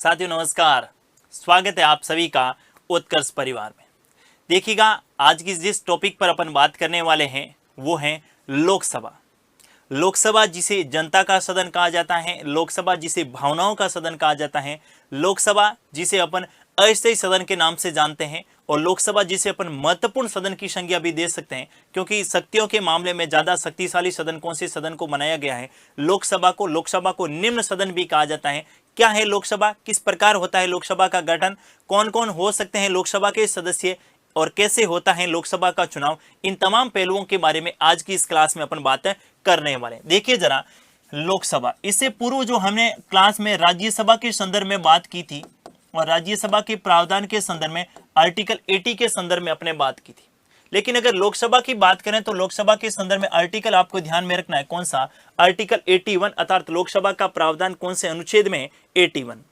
साथियों नमस्कार, स्वागत है आप सभी का उत्कर्ष परिवार में। देखिएगा, आज की जिस टॉपिक पर अपन बात करने वाले हैं वो है लोकसभा। लोकसभा जिसे जनता का सदन कहा जाता है, लोकसभा जिसे भावनाओं का सदन कहा जाता है, लोकसभा जिसे अपन अस्थायी सदन के नाम से जानते हैं, और लोकसभा जिसे अपन महत्वपूर्ण सदन की संज्ञा भी दे सकते हैं, क्योंकि शक्तियों के मामले में ज्यादा शक्तिशाली सदन कौन से सदन को बनाया गया है, लोकसभा को निम्न सदन भी कहा जाता है। क्या है लोकसभा, किस प्रकार होता है लोकसभा का गठन, कौन कौन हो सकते हैं लोकसभा के सदस्य, और कैसे होता है लोकसभा का चुनाव, इन तमाम पहलुओं के बारे में आज की इस क्लास में अपन बात करने वाले हैं। देखिए जरा, लोकसभा, इससे पूर्व जो हमने क्लास में राज्यसभा के संदर्भ में बात की थी और राज्यसभा के प्रावधान के संदर्भ में आर्टिकल 80 के संदर्भ में अपने बात की थी। लेकिन अगर लोकसभा की बात करें तो लोकसभा के संदर्भ में आर्टिकल आपको ध्यान में रखना है, कौन सा, आर्टिकल 81, अर्थात लोकसभा का प्रावधान कौन से अनुच्छेद में है, 81।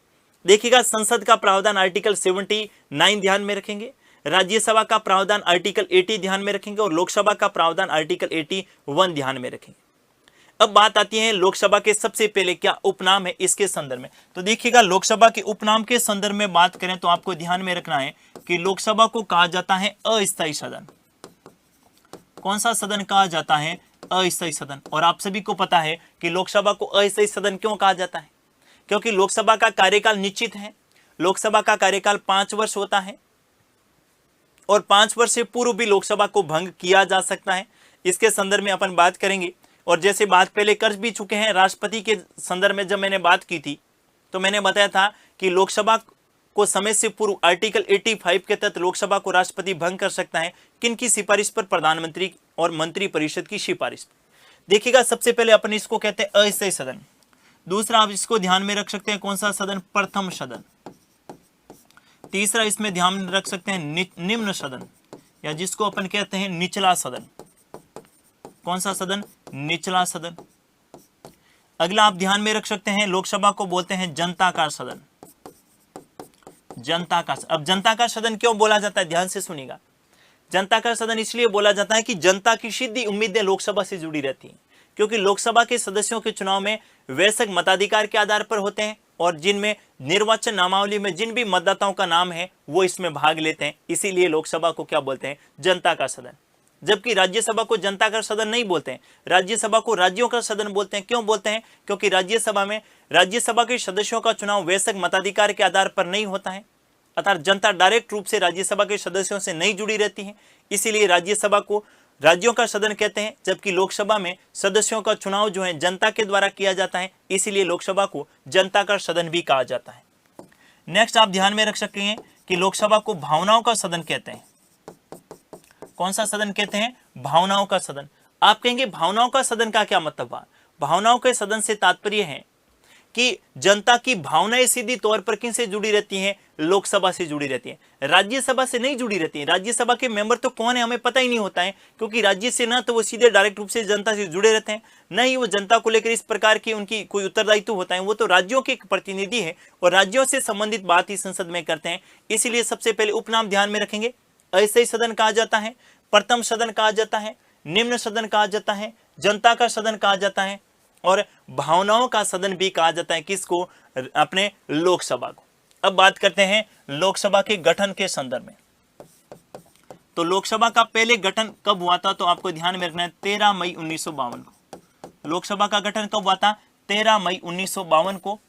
देखिएगा, संसद का प्रावधान आर्टिकल 79 ध्यान में रखेंगे, राज्यसभा का प्रावधान आर्टिकल 80 ध्यान में रखेंगे, और लोकसभा का प्रावधान आर्टिकल 81 ध्यान में रखेंगे। अब बात आती है लोकसभा के सबसे पहले क्या उपनाम है इसके संदर्भ में। तो देखिएगा, लोकसभा के उपनाम के संदर्भ में बात करें तो आपको ध्यान में रखना है कि लोकसभा को कहा जाता है अस्थायी सदन। कौन सा सदन कहा जाता है, अस्थायी सदन। और आप सभी को पता है कि लोकसभा को अस्थायी सदन क्यों कहा जाता है, क्योंकि लोकसभा का कार्यकाल निश्चित है। लोकसभा का कार्यकाल 5 वर्ष होता है और 5 वर्ष से पूर्व भी लोकसभा को भंग किया जा सकता है। इसके संदर्भ में अपन बात करेंगे, और जैसे बात पहले कर भी चुके हैं, राष्ट्रपति के संदर्भ में जब मैंने बात की थी तो मैंने बताया था कि लोकसभा को समय से पूर्व आर्टिकल 85 के तहत लोकसभा को राष्ट्रपति भंग कर सकता है। किन की सिफारिश पर, प्रधानमंत्री और मंत्रिपरिषद की सिफारिश पर। देखिएगा, सबसे पहले अपन इसको कहते हैं अस्थायी सदन। दूसरा आप इसको ध्यान में रख सकते हैं, कौन सा सदन, प्रथम सदन। तीसरा इसमें ध्यान में रख सकते हैं निम्न सदन, या जिसको अपन कहते हैं निचला सदन। कौन सा सदन, निचला सदन। अगला आप ध्यान में रख सकते हैं, लोकसभा को बोलते हैं जनता का सदन। जनता का, अब जनता का सदन क्यों बोला जाता है, ध्यान से सुनिएगा। जनता का सदन इसलिए बोला जाता है कि जनता की सीधी उम्मीदें लोकसभा से जुड़ी रहती हैं, क्योंकि लोकसभा के सदस्यों के चुनाव में वयस्क मताधिकार के आधार पर होते हैं, और जिनमें निर्वाचन नामावली में जिन भी मतदाताओं का नाम है वो इसमें भाग लेते हैं। इसीलिए लोकसभा को क्या बोलते हैं, जनता का सदन। जबकि राज्यसभा को जनता का सदन नहीं बोलते हैं, राज्यसभा को राज्यों का सदन बोलते हैं। क्यों बोलते हैं, क्योंकि राज्यसभा के सदस्यों का चुनाव वयस्क मताधिकार के आधार पर नहीं होता है, अर्थात जनता डायरेक्ट रूप से राज्यसभा के सदस्यों से नहीं जुड़ी रहती है। इसीलिए राज्यसभा को राज्यों का सदन कहते हैं, जबकि लोकसभा में सदस्यों का चुनाव जो है जनता के द्वारा किया जाता है, इसीलिए लोकसभा को जनता का सदन भी कहा जाता है। नेक्स्ट आप ध्यान में रख सकते हैं कि लोकसभा को भावनाओं का सदन कहते हैं। कौन सा सदन कहते हैं, भावनाओं का सदन। आप कहेंगे भावनाओं का सदन का क्या मतलब हुआ। भावनाओं के सदन से तात्पर्य है कि जनता की भावनाएं सीधी तौर पर किन से जुड़ी रहती हैं, लोकसभा से जुड़ी रहती हैं, राज्यसभा से नहीं जुड़ी रहती हैं। राज्यसभा के मेंबर तो कौन है हमें पता ही नहीं होता है, क्योंकि राज्य से ना तो वो सीधे डायरेक्ट रूप से जनता से जुड़े रहते हैं, न ही वो जनता को लेकर इस प्रकार की उनकी कोई उत्तरदायित्व होता है। वो तो राज्यों के प्रतिनिधि है और राज्यों से संबंधित बात ही संसद में करते हैं। इसीलिए सबसे पहले उपनाम ध्यान में रखेंगे, अस्थायी सदन कहा जाता है, प्रथम सदन कहा जाता है, निम्न सदन कहा जाता है, जनता का सदन कहा जाता है, और भावनाओं का सदन भी कहा जाता है। किसको, अपने लोकसभा को। अब बात करते हैं लोकसभा के गठन के संदर्भ में। तो लोकसभा का पहले गठन कब हुआ था, तो आपको ध्यान में रखना है 13 मई 1952 को। लोकसभा का गठन कब हुआ था, 13 मई 1952 को।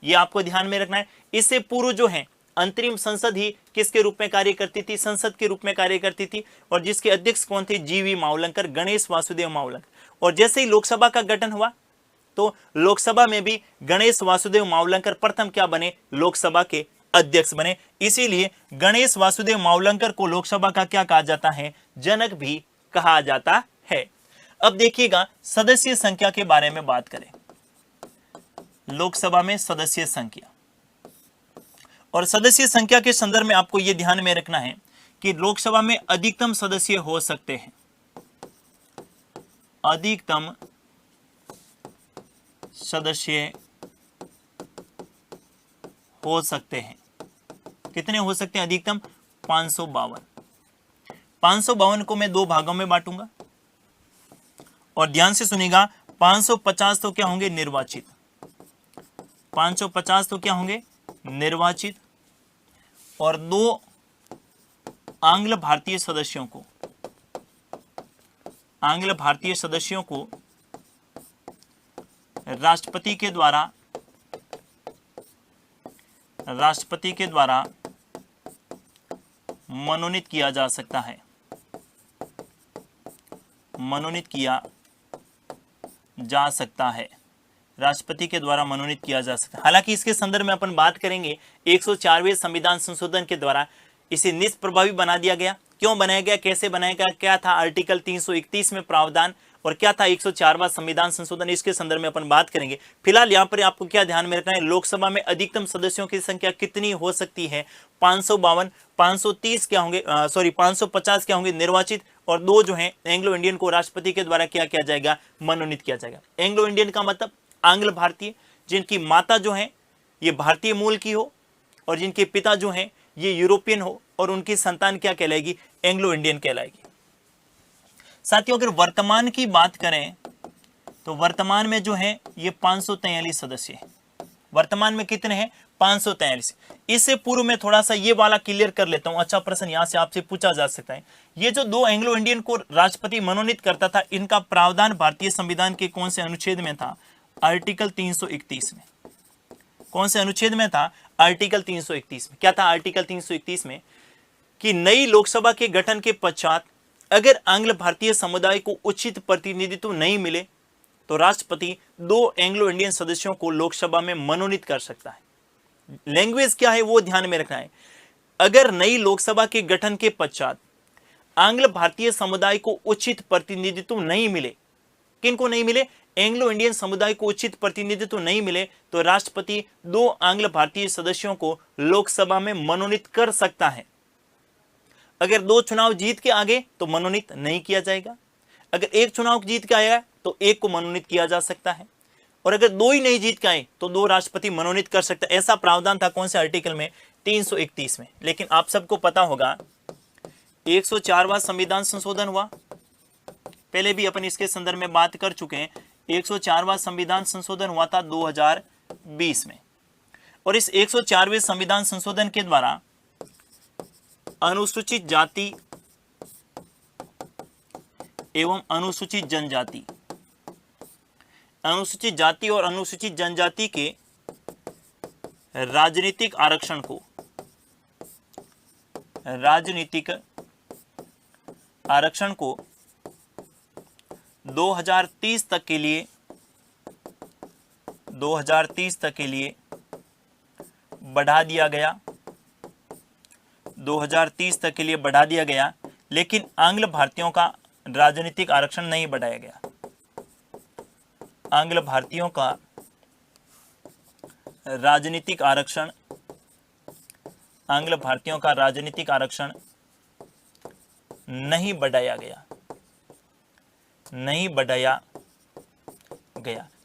यह आपको ध्यान में रखना है। इससे पूर्व जो है अंतरिम संसद ही किसके रूप में कार्य करती थी, संसद के रूप में कार्य करती थी, और जिसके अध्यक्ष कौन थे, जीवी मावलंकर, गणेश वासुदेव मावलंकर। और जैसे ही लोकसभा का गठन हुआ तो लोकसभा में भी गणेश वासुदेव मावलंकर प्रथम क्या बने, लोकसभा के अध्यक्ष बने। इसीलिए गणेश वासुदेव मावलंकर को लोकसभा का क्या कहा जाता है, जनक भी कहा जाता है। अब देखिएगा, सदस्य संख्या के बारे में बात करें। लोकसभा में सदस्य संख्या, और सदस्य संख्या के संदर्भ में आपको यह ध्यान में रखना है कि लोकसभा में अधिकतम सदस्य हो सकते हैं, अधिकतम सदस्य हो सकते हैं। कितने हो सकते हैं, अधिकतम 552। 552 को मैं 2 भागों में बांटूंगा, और ध्यान से सुनिएगा, 550 तो क्या होंगे, निर्वाचित। 550 तो क्या होंगे, निर्वाचित और 2 आंग्ल भारतीय सदस्यों को राष्ट्रपति के द्वारा मनोनीत किया जा सकता है। राष्ट्रपति के द्वारा मनोनीत किया जा सकता है। हालांकि इसके संदर्भ में अपन बात करेंगे 104वें संविधान संशोधन के द्वारा इसे निष्प्रभावी बना दिया गया। क्यों बनाया गया, कैसे बनाया गया, क्या था आर्टिकल 331 में प्रावधान और क्या था 104वां संविधान संशोधन, इसके संदर्भ में अपन बात करेंगे। फिलहाल यहाँ पर आपको क्या ध्यान में रखना है, लोकसभा में अधिकतम सदस्यों की संख्या कितनी हो सकती है, 552, 530 क्या होंगे, 550 क्या होंगे निर्वाचित और 2 जो है एंग्लो इंडियन को राष्ट्रपति के द्वारा क्या किया जाएगा, मनोनीत किया जाएगा। एंग्लो इंडियन का मतलब आंग्ल भारतीय, जिनकी माता जो है ये भारतीय मूल की हो और जिनके पिता जो हैं ये यूरोपियन हो और उनकी संतान क्या कहलाएगी, एंग्लो इंडियन कहलाएगी। साथियों अगर वर्तमान की बात करें तो वर्तमान में जो है ये 543 सदस्य हैं। वर्तमान में कितने हैं, 543। इससे पूर्व में थोड़ा सा ये वाला क्लियर कर लेता हूं, अच्छा प्रश्न यहां से आपसे पूछा जा सकता है। ये जो 2 एंग्लो इंडियन को राष्ट्रपति मनोनीत करता था, इनका प्रावधान भारतीय संविधान के कौन से अनुच्छेद में था, आर्टिकल 331 में। कौन से अनुच्छेद में था, आर्टिकल 331 में। क्या था आर्टिकल 331 में कि नई लोकसभा के गठन के पश्चात अगर आंग्ल भारतीय समुदाय को उचित प्रतिनिधित्व नहीं मिले तो राष्ट्रपति 2 एंग्लो इंडियन सदस्यों को लोकसभा में मनोनीत कर सकता है। लैंग्वेज क्या है वो ध्यान में रखना है। अगर नई लोकसभा के गठन के पश्चात आंग्ल भारतीय समुदाय को उचित प्रतिनिधित्व नहीं मिले, किनको नहीं मिले, एंग्लो इंडियन समुदाय को उचित प्रतिनिधित्व नहीं मिले तो राष्ट्रपति 2 आंग्ल भारतीय सदस्यों को लोकसभा में मनोनीत कर सकता है। अगर 2 चुनाव जीत के आगे तो मनोनीत नहीं किया जाएगा, अगर 1 चुनाव जीत के आया तो 1 को मनोनीत किया जा सकता है और अगर 2 ही नहीं जीत के आए तो 2 राष्ट्रपति मनोनीत कर सकता है। ऐसा प्रावधान था कौन से आर्टिकल में, 331 में। लेकिन आप सबको पता होगा 104वां संविधान संशोधन हुआ, पहले भी अपन इसके संदर्भ में बात कर चुके हैं। 104वां संविधान संशोधन हुआ था 2020 में और इस 104वें संविधान संशोधन के द्वारा अनुसूचित जाति एवं अनुसूचित जनजाति, अनुसूचित जाति और अनुसूचित जनजाति के राजनीतिक आरक्षण को 2030 तक के लिए बढ़ा दिया गया। 2030 तक के लिए बढ़ा दिया गया, लेकिन आंग्ल भारतीयों का राजनीतिक आरक्षण नहीं बढ़ाया गया। आंग्ल भारतीयों का राजनीतिक आरक्षण नहीं बढ़ाया गया।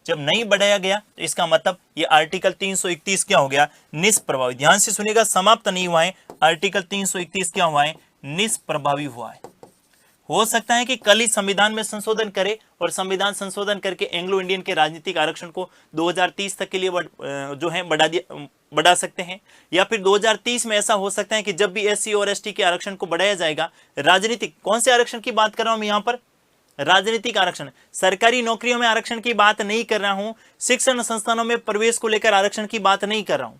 जब नहीं बढ़ाया गया तो इसका मतलब ये आर्टिकल 331 क्या हो गया, निष्प्रभावी। ध्यान से सुनिएगा, समाप्त नहीं हुआ है, आर्टिकल 331 क्या हुआ है, निष्प्रभावी हुआ है। हो सकता है कि कल ही संविधान में संशोधन करे और संविधान संशोधन करके एंग्लो इंडियन के राजनीतिक आरक्षण को 2030 तक के लिए जो है बढ़ा सकते हैं, या फिर 2030 में ऐसा हो सकता है कि जब भी SC और ST के आरक्षण को बढ़ाया जाएगा, राजनीतिक कौन से आरक्षण की बात कर रहा हूं मैं यहाँ पर, राजनीतिक आरक्षण, सरकारी नौकरियों में आरक्षण की बात नहीं कर रहा हूं, शिक्षण संस्थानों में प्रवेश को लेकर आरक्षण की बात नहीं कर रहा हूं।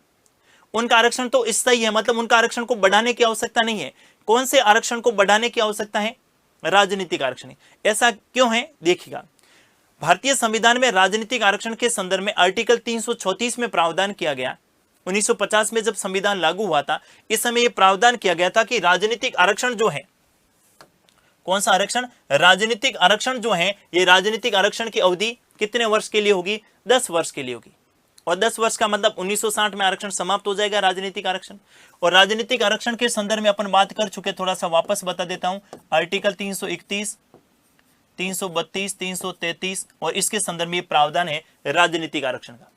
उनका आरक्षण तो स्थायी है, मतलब उनका आरक्षण को बढ़ाने की आवश्यकता नहीं है। कौन से आरक्षण को बढ़ाने की आवश्यकता है, राजनीतिक आरक्षण। ऐसा क्यों है, देखिएगा, भारतीय संविधान में राजनीतिक आरक्षण के संदर्भ में आर्टिकल 334 में प्रावधान किया गया। 1950 में जब संविधान लागू हुआ था, इस समय यह प्रावधान किया गया था कि राजनीतिक आरक्षण जो है, कौन सा आरक्षण, राजनीतिक आरक्षण जो है, ये राजनीतिक आरक्षण की अवधि कितने वर्ष के लिए होगी, 10 वर्ष के लिए होगी। और 10 वर्ष का मतलब 1960 में आरक्षण समाप्त हो जाएगा, राजनीतिक आरक्षण। और राजनीतिक आरक्षण के संदर्भ में अपन बात कर चुके, थोड़ा सा वापस बता देता हूं, आर्टिकल 331, 332, 333 और इसके संदर्भ में प्रावधान है राजनीतिक आरक्षण का।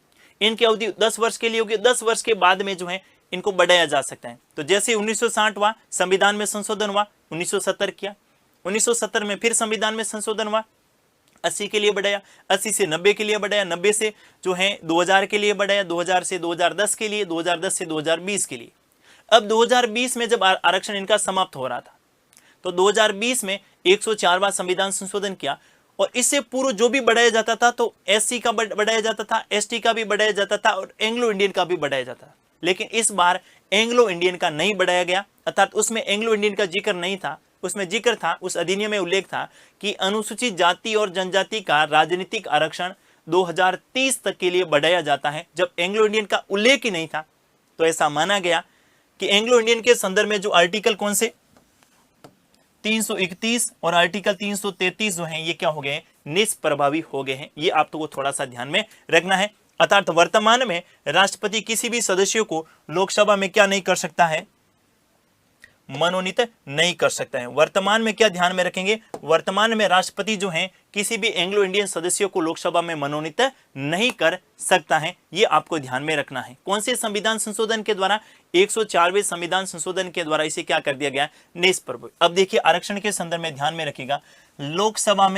इनकी अवधि 10 वर्ष के लिए होगी। 10 वर्ष के बाद में जो है इनको बढ़ाया जा सकता है। तो जैसे 1960 हुआ, संविधान में संशोधन हुआ, 1970 किया, 1970 में फिर संविधान में संशोधन हुआ, 80 के लिए बढ़ाया, 80 से 90 के लिए बढ़ाया, 90 से जो है 2000 के लिए बढ़ाया, 2000 से 2010 के लिए, 2010 से 2020 के लिए। अब 2020 में जब आरक्षण इनका समाप्त हो रहा था तो 2020 में 104वां संविधान संशोधन किया, और इससे पूर्व जो भी बढ़ाया जाता था तो एससी का बढ़ाया जाता था, एसटी का भी बढ़ाया जाता था और एंग्लो इंडियन का भी बढ़ाया जाता था। लेकिन इस बार एंग्लो इंडियन का नहीं बढ़ाया गया, अर्थात उसमें एंग्लो इंडियन का जिक्र नहीं था। उसमें जिक्र था, उस अधिनियम में उल्लेख था कि अनुसूचित जाति और जनजाति का राजनीतिक आरक्षण 2030 तक के लिए बढ़ाया जाता है। जब एंग्लो इंडियन का उल्लेख ही नहीं था तो ऐसा माना गया कि एंग्लो इंडियन के संदर्भ में जो आर्टिकल कौन से 331 और आर्टिकल 333 जो हैं ये क्या हो गए, निष्प्रभावी हो गए हैं। ये आप तो थोड़ा सा ध्यान में रखना है। अर्थात वर्तमान में राष्ट्रपति किसी भी सदस्य को लोकसभा में क्या नहीं कर सकता है, मनोनीत नहीं कर सकता है। वर्तमान में क्या ध्यान में रखेंगे, वर्तमान में राष्ट्रपति जो हैं किसी भी एंग्लो इंडियन सदस्यों को लोकसभा में मनोनीत नहीं कर सकता है। ये आपको ध्यान में रखना है। कौन से संविधान संशोधन के द्वारा, 104वें संविधान संशोधन के द्वारा इसे क्या कर दिया गया, निष्प्रभावी। अब देखिए आरक्षण के संदर्भ में ध्यान में रखिएगा, लोकसभा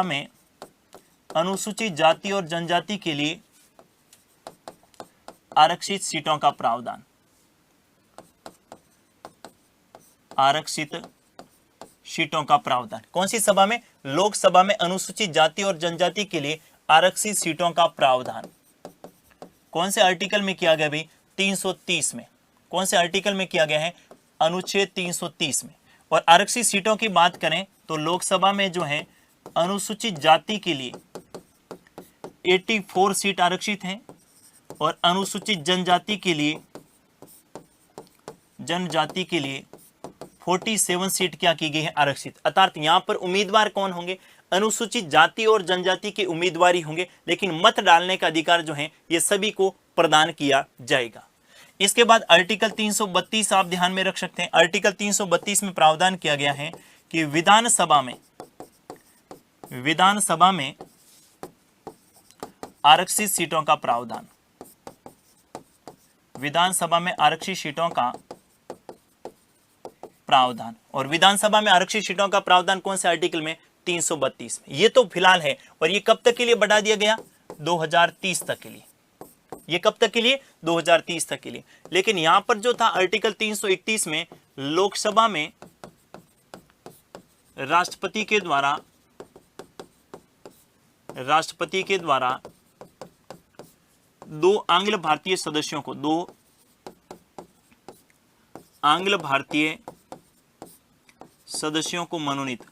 में अनुसूचित जाति और जनजाति के लिए आरक्षित सीटों का प्रावधान, आरक्षित सीटों का प्रावधान कौन सी सभा में, लोकसभा में अनुसूचित जाति और जनजाति के लिए आरक्षित सीटों का प्रावधान कौन से आर्टिकल में किया गया भाई, 330 में। कौन से आर्टिकल में किया गया है, अनुच्छेद 330 में। और आरक्षित सीटों की बात करें तो लोकसभा में जो है अनुसूचित जाति के लिए 84 सीट आरक्षित हैं और अनुसूचित जनजाति के लिए 47 सीट क्या की गई है, आरक्षित। अर्थात यहां पर उम्मीदवार कौन होंगे, अनुसूचित जाति और जनजाति के उम्मीदवार ही होंगे, लेकिन मत डालने का अधिकार जो है ये सभी को प्रदान किया जाएगा। इसके बाद आर्टिकल 332 आप ध्यान में रख सकते हैं। आर्टिकल 332 में प्रावधान किया गया है कि विधानसभा में आरक्षित सीटों का प्रावधान, विधानसभा में आरक्षित सीटों का प्रावधान। और विधानसभा में आरक्षित सीटों का प्रावधान कौन से आर्टिकल में, 332 में। ये तो फिलहाल है, और ये कब तक के लिए बढ़ा दिया गया, 2030 तक के लिए। ये कब तक के लिए, 2030 तक के लिए। लेकिन यहां पर जो था आर्टिकल 331 में लोकसभा में राष्ट्रपति के द्वारा 2 आंग्ल भारतीय सदस्यों को, 2 आंग्ल भारतीय सदस्यों को मनोनीत,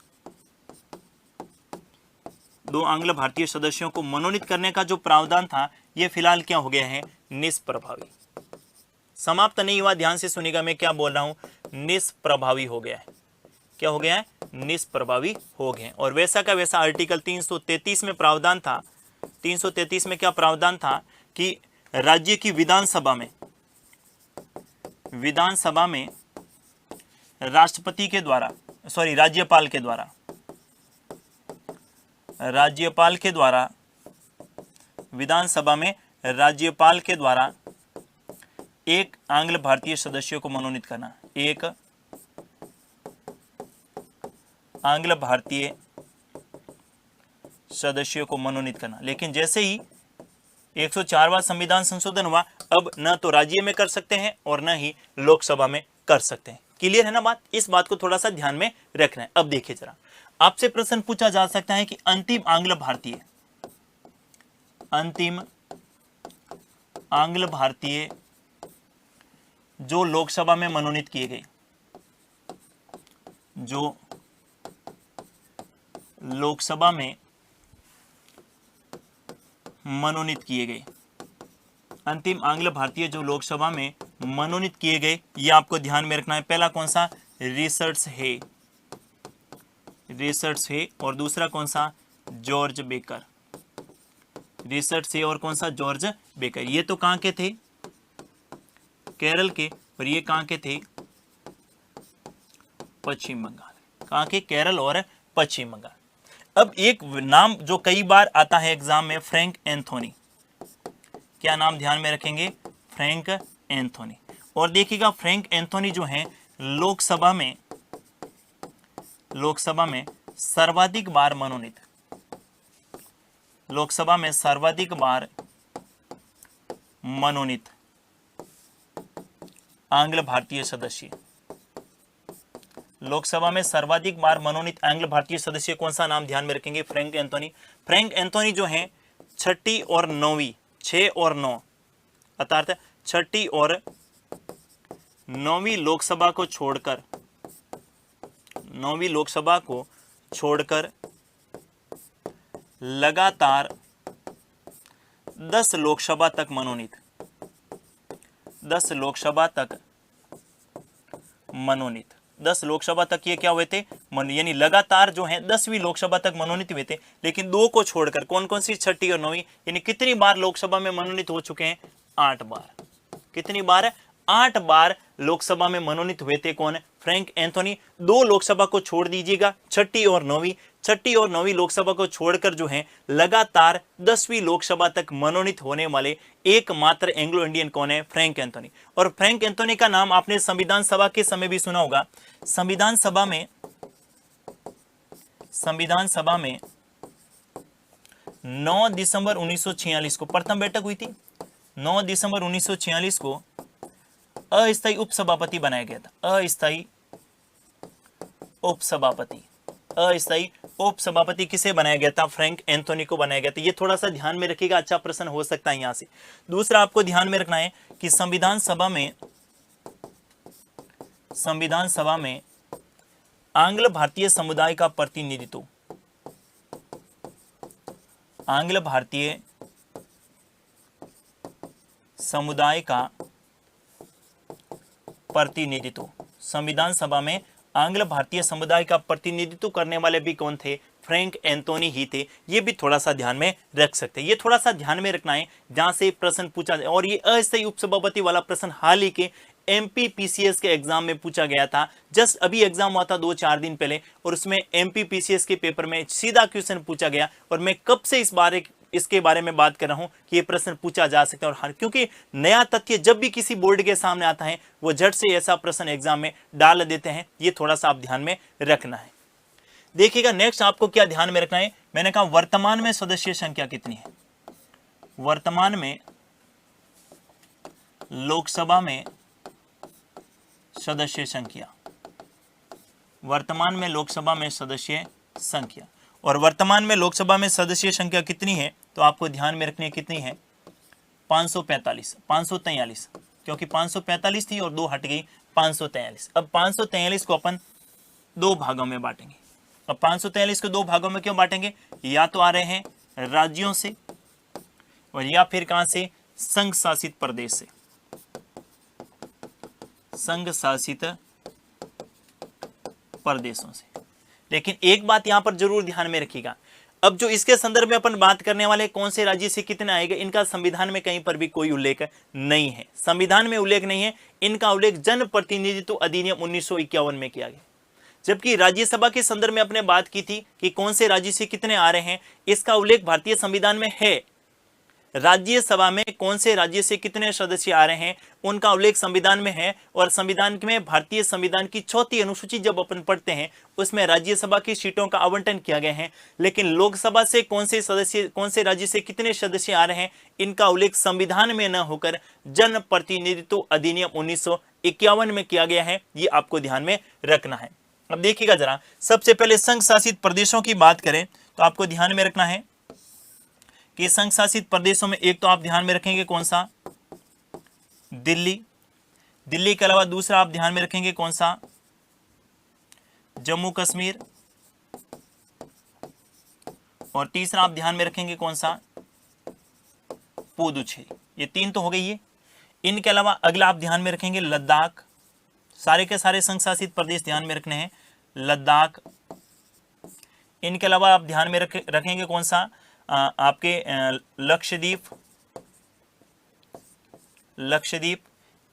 2 आंग्ल भारतीय सदस्यों को मनोनीत करने का जो प्रावधान था यह फिलहाल क्या हो गया है, निष्प्रभावी। समाप्त नहीं हुआ, ध्यान से सुनिएगा मैं क्या बोल रहा हूं, निष्प्रभावी हो गया है। क्या हो गया है, निष्प्रभावी हो गए। और वैसा का वैसा आर्टिकल 333 में प्रावधान था, 333 में क्या प्रावधान था कि राज्य की विधानसभा में राष्ट्रपति के द्वारा, राज्यपाल के द्वारा विधानसभा में राज्यपाल के द्वारा एक आंग्ल भारतीय सदस्यों को मनोनीत करना, एक आंग्ल भारतीय सदस्यों को मनोनीत करना। लेकिन जैसे ही 104वां संविधान संशोधन हुआ, अब न तो राज्य में कर सकते हैं और न ही लोकसभा में कर सकते हैं। क्लियर है ना बात, इस बात को थोड़ा सा ध्यान में रखना है। अब देखिए जरा, आपसे प्रश्न पूछा जा सकता है कि अंतिम आंग्ल भारतीय जो लोकसभा में मनोनीत किए गए, जो लोकसभा में मनोनीत किए गए, अंतिम आंग्ल भारतीय जो लोकसभा में मनोनीत किए गए, ये आपको ध्यान में रखना है। पहला कौन सा, रिचर्ड्स हे, और दूसरा कौन सा, जॉर्ज बेकर। रिचर्ड्स हे और कौन सा, जॉर्ज बेकर। ये तो कहां के थे, केरल के, और ये कहां के थे, पश्चिम बंगाल। कहां के, केरल और पश्चिम बंगाल। अब एक नाम जो कई बार आता है एग्जाम में, फ्रैंक एंथोनी। क्या नाम ध्यान में रखेंगे, फ्रैंक एंथोनी। और देखिएगा फ्रैंक एंथोनी जो है लोकसभा में सर्वाधिक बार मनोनीत, लोकसभा में सर्वाधिक बार मनोनीत आंग्ल भारतीय सदस्य, लोकसभा में सर्वाधिक बार मनोनीत आंग्ल भारतीय सदस्य कौन सा नाम ध्यान में रखेंगे? Frank Anthony. फ्रैंक एंथोनी जो है छठी और नौवीं, 6 और 9 अर्थात छठी और नौवीं लोकसभा को छोड़कर, नौवीं लोकसभा को छोड़कर लगातार 10 लोकसभा तक मनोनीत, 10 लोकसभा तक मनोनीत, 10 लोकसभा तक ये क्या हुए थे? यानी लगातार जो है 10वीं लोकसभा तक मनोनीत हुए थे। लेकिन 2 को छोड़कर, कौन कौन सी? छठी और नौवीं। यानी कितनी बार लोकसभा में मनोनीत हो चुके हैं? 8 बार। कितनी बार? 8 बार लोकसभा में मनोनीत हुए थे। कौन? Frank Anthony. 2 लोकसभा को छोड़ दीजिएगा, छठी और नौवीं। छठी और नौवीं लोकसभा को छोड़कर जो है लगातार 10वीं लोकसभा तक मनोनीत होने वाले एकमात्र एंग्लो इंडियन कौन है? Frank Anthony. और फ्रैंक एंथोनी का नाम आपने संविधान सभा के समय भी सुना होगा। संविधान सभा में 9 दिसंबर 1946 को प्रथम बैठक हुई थी। 9 दिसंबर 1946 को अस्थायी उपसभापति बनाया गया था। अस्थायी उपसभापति किसे बनाया गया था? फ्रैंक एंथोनी को बनाया गया था। ये थोड़ा सा ध्यान में रखिएगा, अच्छा प्रश्न हो सकता है यहां से। दूसरा आपको ध्यान में रखना है कि संविधान सभा में आंग्ल भारतीय समुदाय का प्रतिनिधित्व, आंग्ल भारतीय समुदाय का प्रतिनिधित्व, संविधान सभा में आंग्ल भारतीय समुदाय का प्रतिनिधित्व करने वाले भी कौन थे? फ्रैंक एंथोनी ही थे। ये भी थोड़ा सा ध्यान में रख सकते हैं। ये थोड़ा सा ध्यान में रखना है जहां से प्रश्न पूछा जाए। और ये अस्थायी उपसभापति वाला प्रश्न हाल ही के एमपीपीसीएस के एग्जाम में पूछा गया था। जस्ट अभी एग्जाम हुआ था 2-4 दिन पहले, और उसमें एमपीपीसीएस के पेपर में सीधा क्वेश्चन पूछा गया। और मैं कब से इसके बारे में बात कर रहा हूं कि ये प्रश्न पूछा जा सकता है। और क्योंकि नया तथ्य जब भी किसी बोर्ड के सामने आता है वो झट से ऐसा प्रश्न एग्जाम में डाल देते हैं। ये थोड़ा सा आप ध्यान में रखना है। देखिएगा नेक्स्ट आपको क्या ध्यान में रखना है। मैंने कहा वर्तमान में सदस्य संख्या कितनी है? वर्तमान में लोकसभा में सदस्य संख्या, वर्तमान में लोकसभा में सदस्य संख्या। और वर्तमान में लोकसभा में सदस्य संख्या कितनी है? तो आपको ध्यान में रखनी है कितनी है? 543, क्योंकि 545 थी और 2 हट गई, 543। अब 543 को अपन 2 भागों में बांटेंगे। अब 543 को 2 भागों में क्यों बांटेंगे? या तो आ रहे हैं राज्यों से, और या फिर कहां से? संघ शासित प्रदेश से, संघ शासित प्रदेशों से। लेकिन एक बात यहां पर जरूर ध्यान में रखिएगा, अब जो इसके संदर्भ में अपन बात करने वाले कौन से राज्य से कितने आएंगे, इनका संविधान में कहीं पर भी कोई उल्लेख नहीं है। संविधान में उल्लेख नहीं है। इनका उल्लेख जन प्रतिनिधित्व अधिनियम 1951 में किया गया। जबकि राज्यसभा के संदर्भ में अपने बात की थी कि कौन से राज्य से कितने आ रहे हैं, इसका उल्लेख भारतीय संविधान में है। राज्यसभा में कौन से राज्य से कितने सदस्य आ रहे हैं उनका उल्लेख संविधान में है। और संविधान में भारतीय संविधान की 4थी अनुसूची जब अपन पढ़ते हैं उसमें राज्यसभा की सीटों का आवंटन किया गया है। लेकिन लोकसभा से कौन से राज्य से कितने सदस्य आ रहे हैं इनका उल्लेख संविधान में न होकर जन प्रतिनिधित्व अधिनियम 1951 में किया गया है। ये आपको ध्यान में रखना है। अब देखिएगा जरा, सबसे पहले संघ शासित प्रदेशों की बात करें तो आपको ध्यान में रखना है कि संघ शासित प्रदेशों में एक तो आप ध्यान में रखेंगे कौन सा? दिल्ली। दिल्ली के अलावा दूसरा आप ध्यान में रखेंगे कौन सा? जम्मू कश्मीर। और तीसरा आप ध्यान में रखेंगे कौन सा? पुदुचेरी। ये 3 तो हो गई है। इनके अलावा अगला आप ध्यान में रखेंगे लद्दाख। सारे के सारे संघ शासित प्रदेश ध्यान में रखने हैं, लद्दाख। इनके अलावा आप ध्यान में रखेंगे कौन सा? आपके लक्षद्वीप।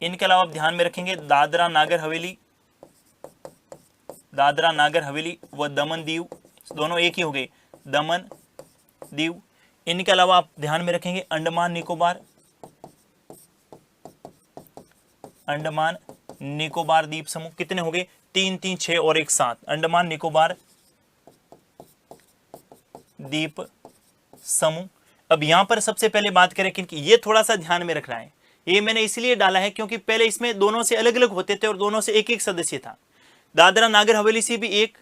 इनके अलावा आप ध्यान में रखेंगे दादरा नागर हवेली व दमन दीव। दोनों एक ही हो गए, दमन दीव। इनके अलावा आप ध्यान में रखेंगे अंडमान निकोबार द्वीप समूह। कितने हो गए? 3, 3, 6 और 1, 7। अंडमान निकोबार द्वीप समूह। अब यहां पर सबसे पहले बात करें कि ये थोड़ा सा ध्यान में रखना है, ये मैंने इसलिए डाला है क्योंकि पहले इसमें दोनों से अलग अलग होते थे और दोनों से एक एक सदस्य था। दादरा नागर हवेली से भी एक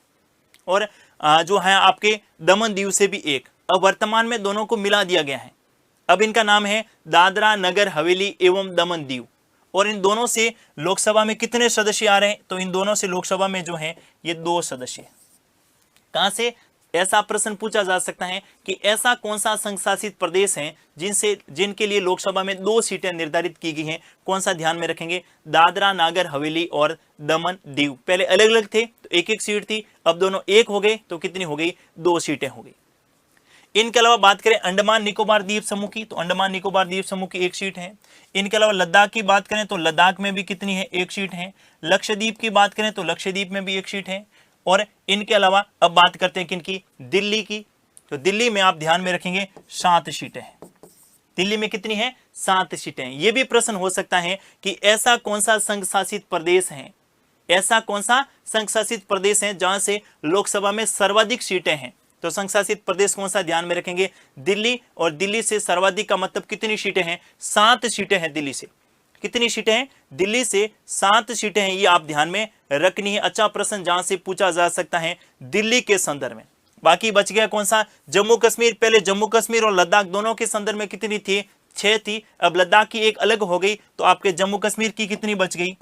और जो है आपके दमन दीव से भी एक। अब वर्तमान में दोनों को मिला दिया गया है। अब इनका नाम है दादरा नगर हवेली एवं दमन दीव। और इन दोनों से लोकसभा में कितने सदस्य आ रहे हैं? तो इन दोनों से लोकसभा में जो है ये 2 सदस्य। कहां से ऐसा प्रश्न पूछा जा सकता है कि ऐसा कौन सा संघ शासित प्रदेश है जिनके लिए लोकसभा में 2 सीटें निर्धारित की गई हैं? कौन सा ध्यान में रखेंगे? दादरा नागर हवेली और दमन दीव। पहले अलग अलग थे तो एक एक सीट थी, अब दोनों एक हो गए तो कितनी हो गई? 2 सीटें हो गई। इनके अलावा बात करें अंडमान निकोबार द्वीप समूह की, तो अंडमान निकोबार द्वीप समूह की 1 सीट है। इनके अलावा लद्दाख की बात करें तो लद्दाख में भी कितनी है? 1 सीट है। लक्षद्वीप की बात करें तो लक्षद्वीप में भी 1 सीट है। और इनके अलावा अब बात करते हैं किनकी? दिल्ली की। तो दिल्ली में आप ध्यान में रखेंगे 7 सीटें हैं। दिल्ली में कितनी है? 7 सीटें हैं। यह भी प्रश्न हो सकता है कि ऐसा कौन सा संघ शासित प्रदेश है, ऐसा कौन सा संघ शासित प्रदेश है जहां से लोकसभा में सर्वाधिक सीटें हैं? तो संघ शासित प्रदेश कौन सा? ध्यान में रखेंगे दिल्ली। और दिल्ली से सर्वाधिक का मतलब कितनी सीटें हैं? 7 सीटें हैं दिल्ली से। कितनी सीटें हैं? दिल्ली से 7 सीटें हैं, ये आप ध्यान में रखनी है। अच्छा प्रश्न जहां से पूछा जा सकता है दिल्ली के संदर्भ में। बाकी बच गया कौन सा? जम्मू कश्मीर। पहले जम्मू कश्मीर और लद्दाख दोनों के संदर्भ में कितनी थी? 6 थी। अब लद्दाख की एक अलग हो गई तो आपके जम्मू कश्मीर की कितनी बच गई?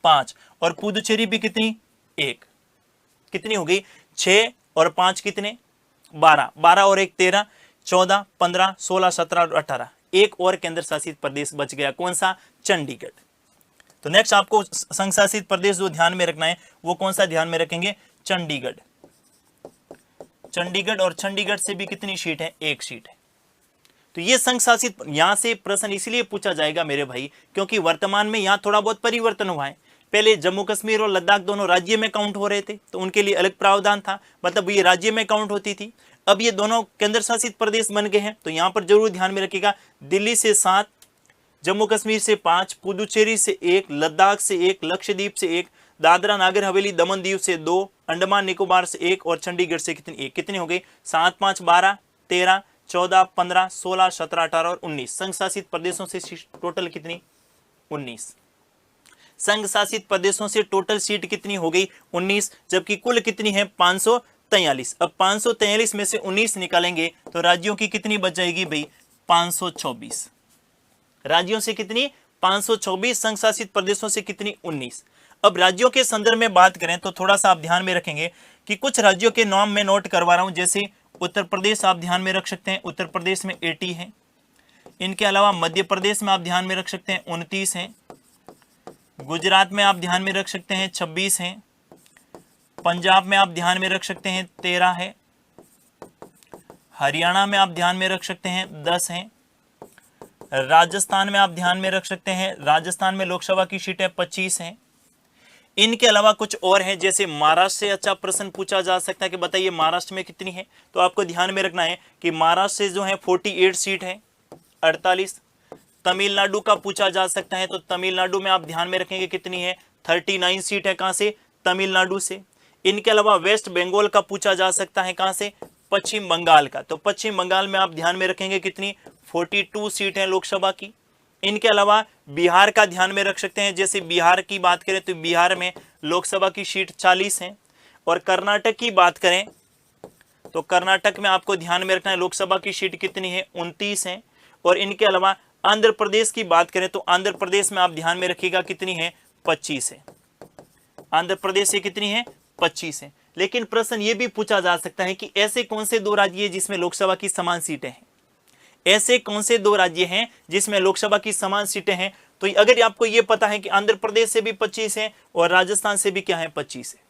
5। और पुदुचेरी भी कितनी? 1। कितनी हो गई? 6 और 5 कितने? 12। 12 और 1 13, 14, 15, 16, 17 और 18। एक और केंद्र शासित प्रदेश बच गया, कौन सा? चंडीगढ़। तो नेक्स्ट आपको संघ शासित प्रदेश जो ध्यान में रखना है वो कौन सा ध्यान में रखेंगे? चंडीगढ़। चंडीगढ़। और चंडीगढ़ से भी कितनी सीट है? 1 सीट है। तो ये संघ शासित, यहां से प्रश्न इसलिए पूछा जाएगा मेरे भाई क्योंकि वर्तमान में यहां थोड़ा बहुत परिवर्तन हुआ है। पहले जम्मू कश्मीर और लद्दाख दोनों राज्य में काउंट हो रहे थे तो उनके लिए अलग प्रावधान था, मतलब ये राज्य में काउंट होती थी। अब ये दोनों केंद्र शासित प्रदेश बन गए हैं तो यहां पर जरूर ध्यान में रखिएगा दिल्ली से 7, जम्मू कश्मीर से 5, पुदुचेरी से 1, लद्दाख से 1, लक्षद्वीप से 1, दादरा नागर हवेली दमन दीव से 2, अंडमान निकोबार से 1 और चंडीगढ़ से कितनी? 1। कितनी हो गई? 7, 5, 12, 13, 14, 15, 16, 17, 18 और 19। संघ शासित प्रदेशों से टोटल कितनी? 19। संघ शासित प्रदेशों से टोटल सीट कितनी हो गई? 19। जबकि कुल कितनी है? 543। अब 543 में से 19 निकालेंगे तो राज्यों की कितनी बच जाएगी भाई? 524। राज्यों से कितनी? 524। संघ शासित प्रदेशों से कितनी? 19। अब राज्यों के संदर्भ में बात करें तो थोड़ा सा आप ध्यान में रखेंगे कि कुछ राज्यों के नाम मैं नोट करवा रहा हूं। जैसे उत्तर प्रदेश आप ध्यान में रख सकते हैं, उत्तर प्रदेश में 80 है। इनके अलावा मध्य प्रदेश में आप ध्यान में रख सकते हैं 29 है। गुजरात में आप ध्यान में रख सकते हैं 26 हैं। पंजाब में आप ध्यान में रख सकते हैं 13 है। हरियाणा में आप ध्यान में रख सकते हैं 10 हैं। राजस्थान में आप ध्यान में रख सकते हैं, राजस्थान में लोकसभा की सीटें 25 हैं। इनके अलावा कुछ और हैं, जैसे महाराष्ट्र से अच्छा प्रश्न पूछा जा सकता है कि बताइए महाराष्ट्र में कितनी है? तो आपको ध्यान में रखना है कि महाराष्ट्र से जो है 48 सीट है, 48। तमिलनाडु का पूछा जा सकता है तो तमिलनाडु में आप ध्यान में रखेंगे कितनी है? 39 सीट है। कहां से? तमिलनाडु से। इनके अलावा वेस्ट बंगाल का पूछा जा सकता है, कहां से? पश्चिम बंगाल का। तो पश्चिम बंगाल में आप ध्यान में रखेंगे कितनी? 42 सीट है लोकसभा की। इनके अलावा बिहार का ध्यान में रख सकते हैं, जैसे बिहार की बात करें तो बिहार में लोकसभा की सीट 40 है। और कर्नाटक की बात करें तो कर्नाटक में आपको ध्यान में रखना है लोकसभा की सीट कितनी है? 29 है। और इनके अलावा आंध्र प्रदेश की बात करें तो आंध्र प्रदेश में आप ध्यान में रखिएगा कितनी है? 25 है। आंध्र प्रदेश से कितनी है? 25 है। लेकिन प्रश्न ये भी पूछा जा सकता है कि ऐसे कौन से 2 राज्य हैं जिसमें लोकसभा की समान सीटें हैं? ऐसे कौन से 2 राज्य हैं जिसमें लोकसभा की समान सीटें हैं? तो अगर आपको यह पता है कि आंध्र प्रदेश से भी 25 है और राजस्थान से भी क्या है? 25 है।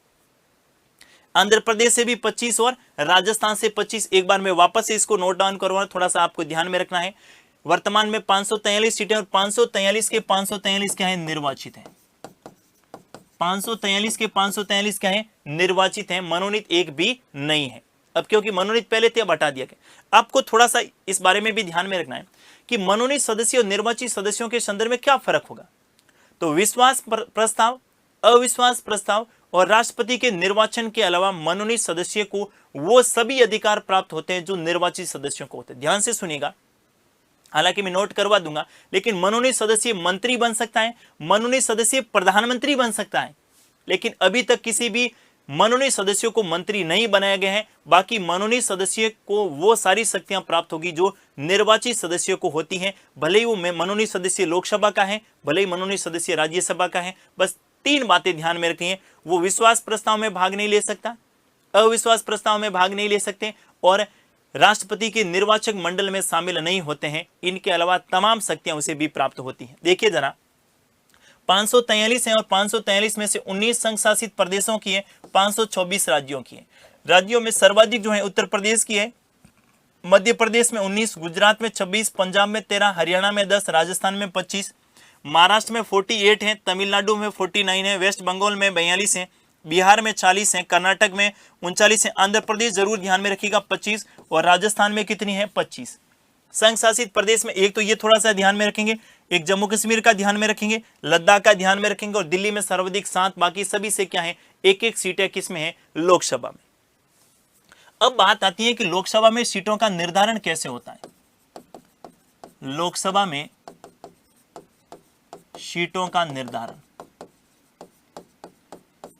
आंध्र प्रदेश से भी 25 और राजस्थान से 25। एक बार मैं वापस से इसको नोट डाउन करूंगा, थोड़ा सा आपको ध्यान में रखना है। वर्तमान में 543 सीटें और 543 के 543 क्या है? निर्वाचित है। 543 के 543 क्या है? निर्वाचित है। मनोनीत एक भी नहीं है। अब क्योंकि मनोनीत पहले थे अब हटा दिया गया। आपको थोड़ा सा इस बारे में भी ध्यान में रखना है कि मनोनीत सदस्य और निर्वाचित सदस्यों के संदर्भ में क्या फर्क होगा। तो विश्वास प्रस्ताव, अविश्वास प्रस्ताव और राष्ट्रपति के निर्वाचन के अलावा मनोनीत सदस्य को वो सभी अधिकार प्राप्त होते हैं जो निर्वाचित सदस्यों को होते हैं। ध्यान से सुनिएगा, हालांकि मैं नोट करवा दूंगा, लेकिन मनोनीत सदस्य मंत्री बन सकता है, मनोनीत सदस्य प्रधानमंत्री बन सकता है, लेकिन अभी तक किसी भी मनोनीत सदस्यों को मंत्री नहीं बनाया गया है। बाकी मनोनीत सदस्य को वो सारी शक्तियां प्राप्त होगी जो निर्वाचित सदस्यों को होती हैं, भले ही वो मनोनीत सदस्य लोकसभा का है, भले ही मनोनीत सदस्य राज्यसभा का है। बस 3 बातें ध्यान में रखनी है, वो विश्वास प्रस्ताव में भाग नहीं ले सकता, अविश्वास प्रस्ताव में भाग नहीं ले सकते और राष्ट्रपति के निर्वाचक मंडल में शामिल नहीं होते हैं। इनके अलावा तमाम शक्तियां उसे भी प्राप्त होती हैं। देखिए जरा, 543 है और 543 में से 19 संघ शासित प्रदेशों की है, 524 राज्यों की है। राज्यों में सर्वाधिक जो है उत्तर प्रदेश की है, मध्य प्रदेश में 19, गुजरात में 26, पंजाब में 13, हरियाणा में 10, राजस्थान में 25, महाराष्ट्र में 48 है, तमिलनाडु में 49 है, वेस्ट बंगाल में 42 है, बिहार में 40 है, कर्नाटक में 39 है, आंध्र प्रदेश जरूर ध्यान में रखिएगा 25 और राजस्थान में कितनी है 25। संघ शासित प्रदेश में एक तो ये थोड़ा सा ध्यान में रखेंगे, एक जम्मू कश्मीर का ध्यान में रखेंगे, लद्दाख का ध्यान में रखेंगे और दिल्ली में सर्वाधिक 7, बाकी सभी से क्या है एक सीटें किस में है लोकसभा में। अब बात आती है कि लोकसभा में सीटों का निर्धारण कैसे होता है। लोकसभा में सीटों का निर्धारण,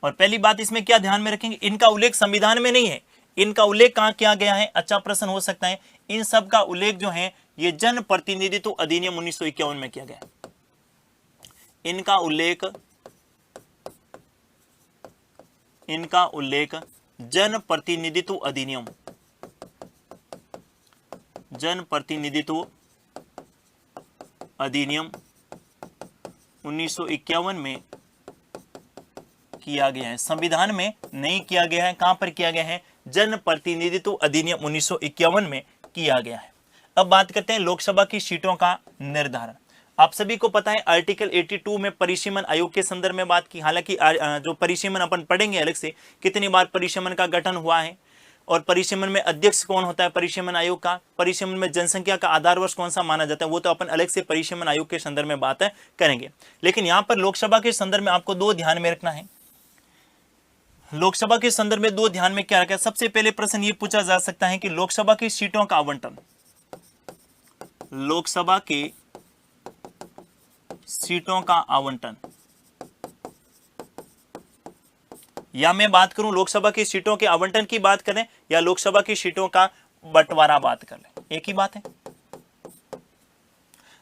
और पहली बात इसमें क्या ध्यान में रखेंगे, इनका उल्लेख संविधान में नहीं है। इनका उल्लेख कहां किया गया है, अच्छा प्रश्न हो सकता है। इन सब का उल्लेख जो है ये जन प्रतिनिधित्व अधिनियम 1951 में किया गया है। इनका उल्लेख जन प्रतिनिधित्व अधिनियम 1951 में किया गया है, संविधान में नहीं किया गया है। कहां पर किया गया है, जन प्रतिनिधित्व अधिनियम 1951 में किया गया है। अब बात करते हैं लोकसभा की सीटों का निर्धारण। आप सभी को पता है आर्टिकल 82 में परिसीमन आयोग के संदर्भ में बात की। हालांकि जो परिसीमन अपन पढ़ेंगे अलग से, कितनी बार परिसीमन का गठन हुआ है और परिसीमन में अध्यक्ष कौन होता है परिसीमन आयोग का, परिसीमन में जनसंख्या का आधार वर्ष कौन सा माना जाता है, वो तो अपन अलग से परिसीमन आयोग के संदर्भ में बात करेंगे। लेकिन यहां पर लोकसभा के संदर्भ में आपको 2 ध्यान में रखना है। लोकसभा के संदर्भ में 2 ध्यान में क्या रखा है। सबसे पहले प्रश्न ये पूछा जा सकता है कि लोकसभा की सीटों का आवंटन, लोकसभा के सीटों का आवंटन, या मैं बात करूं लोकसभा की सीटों के आवंटन की बात करें या लोकसभा की सीटों का बंटवारा बात कर लें, एक ही बात है।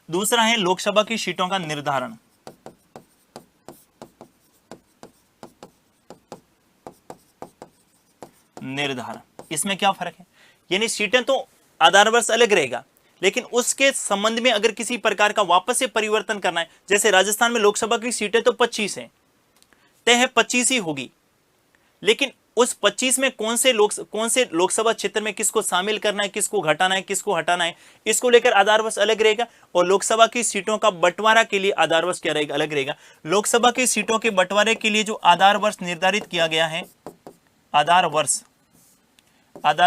दूसरा है लोकसभा की सीटों का निर्धारण। इसमें क्या फर्क है, यानी सीटें तो आधार वर्ष अलग रहेगा, लेकिन उसके संबंध में अगर किसी प्रकार का वापस से परिवर्तन करना है, जैसे राजस्थान में लोकसभा की सीटें तो 25 हैं, तय है 25 ही होगी, लेकिन उस 25 में कौन से लोकसभा क्षेत्र में किसको शामिल करना है, किसको घटाना है, किसको हटाना है, इसको लेकर आधार वर्ष अलग रहेगा। और लोकसभा की सीटों का बंटवारा के लिए आधार वर्ष क्या रहेगा, अलग रहेगा। लोकसभा की सीटों के बंटवारे के लिए जो आधार वर्ष निर्धारित किया गया है, आधार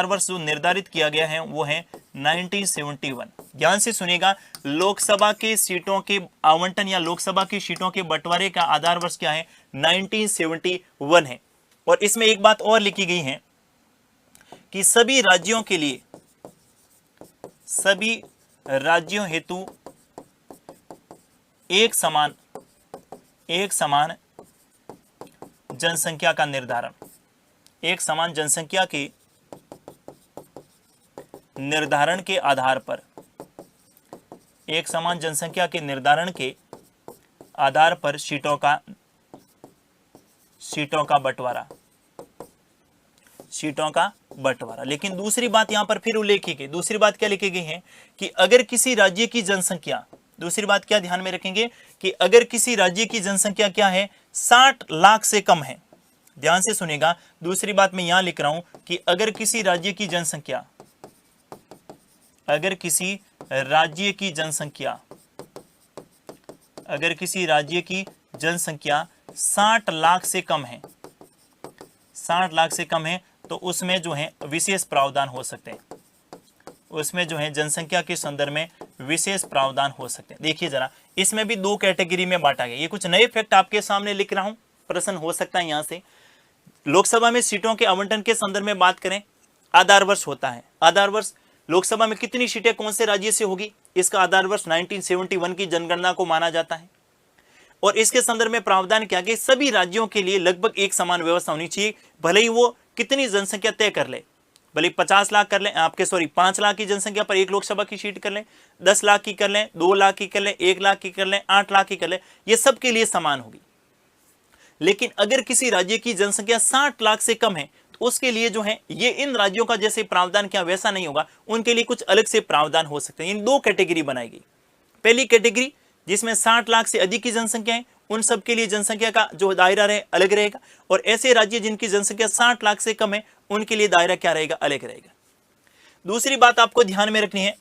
वर्ष जो निर्धारित किया गया है वो है 1971। ध्यान से सुनिएगा, लोकसभा के सीटों के आवंटन या लोकसभा की सीटों के बंटवारे का आधार वर्ष क्या है, 1971 है। और इसमें एक बात और लिखी गई है कि सभी राज्यों हेतु एक समान जनसंख्या का निर्धारण, एक समान जनसंख्या के निर्धारण के आधार पर, एक समान जनसंख्या के निर्धारण के आधार पर सीटों का बंटवारा। लेकिन दूसरी बात यहां पर फिर उल्लेख की गई, दूसरी बात क्या लिखी गई है कि अगर किसी राज्य की जनसंख्या, दूसरी बात क्या ध्यान में रखेंगे कि अगर किसी राज्य की जनसंख्या क्या है 60 लाख से कम है। ध्यान से सुनेगा, दूसरी बात मैं यहां लिख रहा हूं कि अगर किसी राज्य की जनसंख्या 60 लाख से कम है, 60 लाख से कम है, तो उसमें जो है विशेष प्रावधान हो सकते हैं, उसमें जो है जनसंख्या के संदर्भ में विशेष प्रावधान हो सकते हैं। देखिए जरा, इसमें भी 2 कैटेगरी में बांटा गया। ये कुछ नए फैक्ट आपके सामने लिख रहा हूं, प्रश्न हो सकता है यहां से। लोकसभा में सीटों के आवंटन के संदर्भ में बात करें, आधार वर्ष होता है। आधार वर्ष लोकसभा में कितनी सीटें कौन से राज्य से होगी, इसका आधार वर्ष 1971 की जनगणना को माना जाता है। और इसके संदर्भ में प्रावधान किया गया सभी राज्यों के लिए लगभग एक समान व्यवस्था होनी चाहिए, भले ही वो कितनी जनसंख्या तय कर ले, भले 50 लाख कर लें, 5 लाख की जनसंख्या पर एक लोकसभा की सीट कर लें, 10 लाख की कर लें, 2 लाख की कर लें, 1 लाख की कर लें, 8 लाख की कर लें, ये सबके लिए समान होगी। लेकिन अगर किसी राज्य की जनसंख्या 60 लाख से कम है तो उसके लिए जो है ये इन राज्यों का जैसे प्रावधान किया वैसा नहीं होगा, उनके लिए कुछ अलग से प्रावधान हो सकते हैं। इन दो कैटेगरी बनाई गई। पहली कैटेगरी जिसमें 60 लाख से अधिक की जनसंख्या है, उन सब के लिए जनसंख्या का जो दायरा रहे अलग रहेगा, और ऐसे राज्य जिनकी जनसंख्या 60 लाख से कम है उनके लिए दायरा क्या रहेगा, अलग रहेगा। दूसरी बात आपको ध्यान में रखनी है,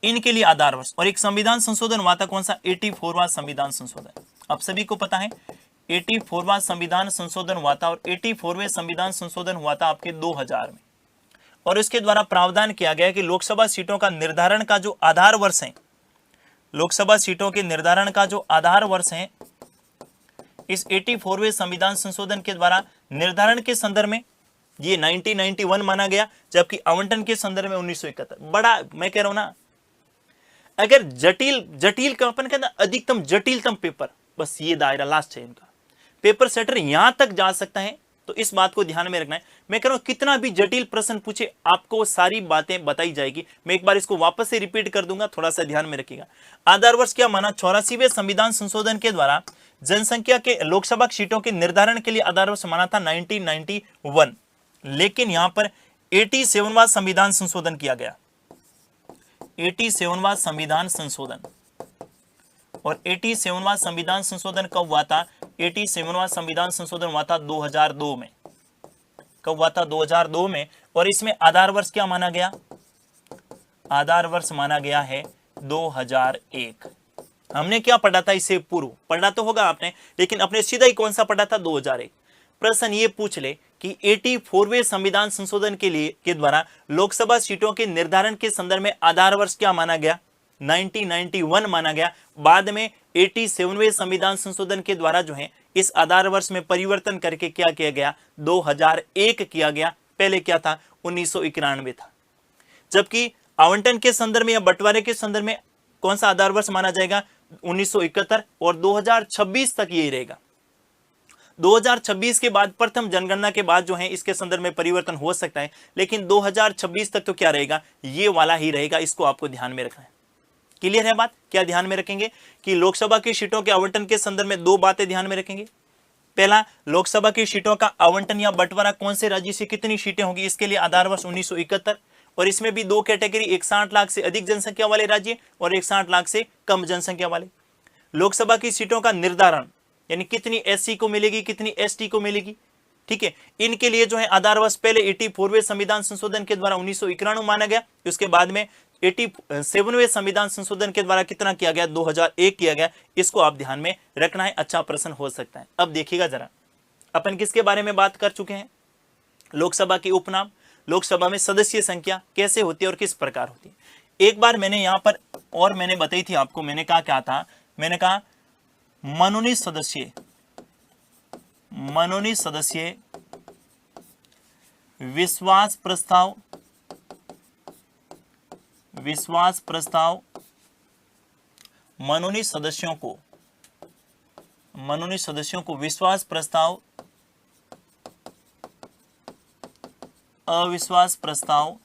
इनके लिए आधार वर्ष और एक संविधान संशोधन हुआ था, कौन सा, 84वां संविधान संशोधन। आप सभी को पता है 84वां संविधान संशोधन हुआ था, और 84वें संविधान संशोधन हुआ था आपके 2000 में, और इसके द्वारा प्रावधान किया गया कि लोकसभा सीटों का निर्धारण का जो आधार वर्ष है, लोकसभा सीटों के निर्धारण का जो आधार वर्ष है, इस 84वें संविधान संशोधन के द्वारा निर्धारण के संदर्भ में ये 1991 माना गया, जबकि आवंटन के संदर्भ में 1971। बड़ा मैं कह रहा हूं ना, अगर जटिल का अपन कहते हैं अधिकतम जटिलतम पेपर, बस ये दायरा लास्ट है इनका, पेपर सेटर यहां तक जा सकता है, तो इस बात को ध्यान में रखना है। मैं कह रहा हूं कितना भी जटिल प्रश्न पूछे आपको सारी बातें बताई जाएगी। मैं एक बार इसको वापस से रिपीट कर दूंगा, थोड़ा सा ध्यान में रखिएगा। आधार वर्ष क्या माना, 84वें संविधान संशोधन के द्वारा जनसंख्या के लोकसभा सीटों के निर्धारण के लिए आधार वर्ष माना था 1991, लेकिन यहां पर 87वां संविधान संशोधन किया गया, 87वां संविधान संशोधन। और 87वां संविधान संशोधन कब हुआ था, 87वां संविधान संशोधन हुआ था 2002 में। कब हुआ था, 2002 में। और इसमें आधार वर्ष क्या माना गया, आधार वर्ष माना गया है 2001। हमने क्या पढ़ा था, इससे पूर्व पढ़ा तो होगा आपने, लेकिन अपने सीधा ही कौन सा पढ़ा था, 2001। प्रश्न ये पूछ ले कि 84वें संविधान संशोधन के लिए के द्वारा लोकसभा सीटों के निर्धारण के संदर्भ में आधार वर्ष क्या माना गया, 1991 माना गया। बाद में 87वें संविधान संशोधन के द्वारा जो है इस आधार वर्ष में परिवर्तन करके क्या किया गया, 2001 किया गया। पहले क्या था, 1991 था। जबकि आवंटन के संदर्भ में या बंटवारे के संदर्भ में कौन सा आधार वर्ष माना जाएगा, 1971, और 2026 तक यही रहेगा। 2026 के बाद प्रथम जनगणना के बाद जो है इसके संदर्भ में परिवर्तन हो सकता है, लेकिन 2026 तक तो क्या रहेगा, ये वाला ही रहेगा। इसको आपको ध्यान में रखना है। क्लियर है बात, क्या ध्यान में रखेंगे कि लोकसभा की सीटों के आवंटन के संदर्भ में दो बातें ध्यान में रखेंगे। पहला, लोकसभा की सीटों का आवंटन या बंटवारा कौन से राज्य से कितनी सीटें होंगी, इसके लिए आधार वर्ष 1971। और इसमें भी दो कैटेगरी, एक 60 लाख से अधिक जनसंख्या वाले राज्य और एक 60 लाख से कम जनसंख्या वाले। लोकसभा की सीटों का निर्धारण यानी कितनी एससी को मिलेगी, कितनी एसटी को मिलेगी, ठीक है, इनके लिए जो है आधार वर्ष पहले 84वें संविधान संशोधन के द्वारा 1991 माना गया। उसके बाद में 87वें संविधान संशोधन के द्वारा कितना किया गया, 2001 किया गया। इसको आप ध्यान में रखना है, अच्छा प्रश्न हो सकता है। अब देखिएगा जरा, अपन किसके बारे में बात कर चुके हैं, लोकसभा के उपनाम, लोकसभा में सदस्य संख्या कैसे होती है और किस प्रकार होती है। एक बार मैंने यहां पर और मैंने बताई थी आपको, मैंने कहा क्या था, मैंने कहा मनोनीत सदस्य विश्वास प्रस्ताव मनोनीत सदस्यों को विश्वास प्रस्ताव, अविश्वास प्रस्ताव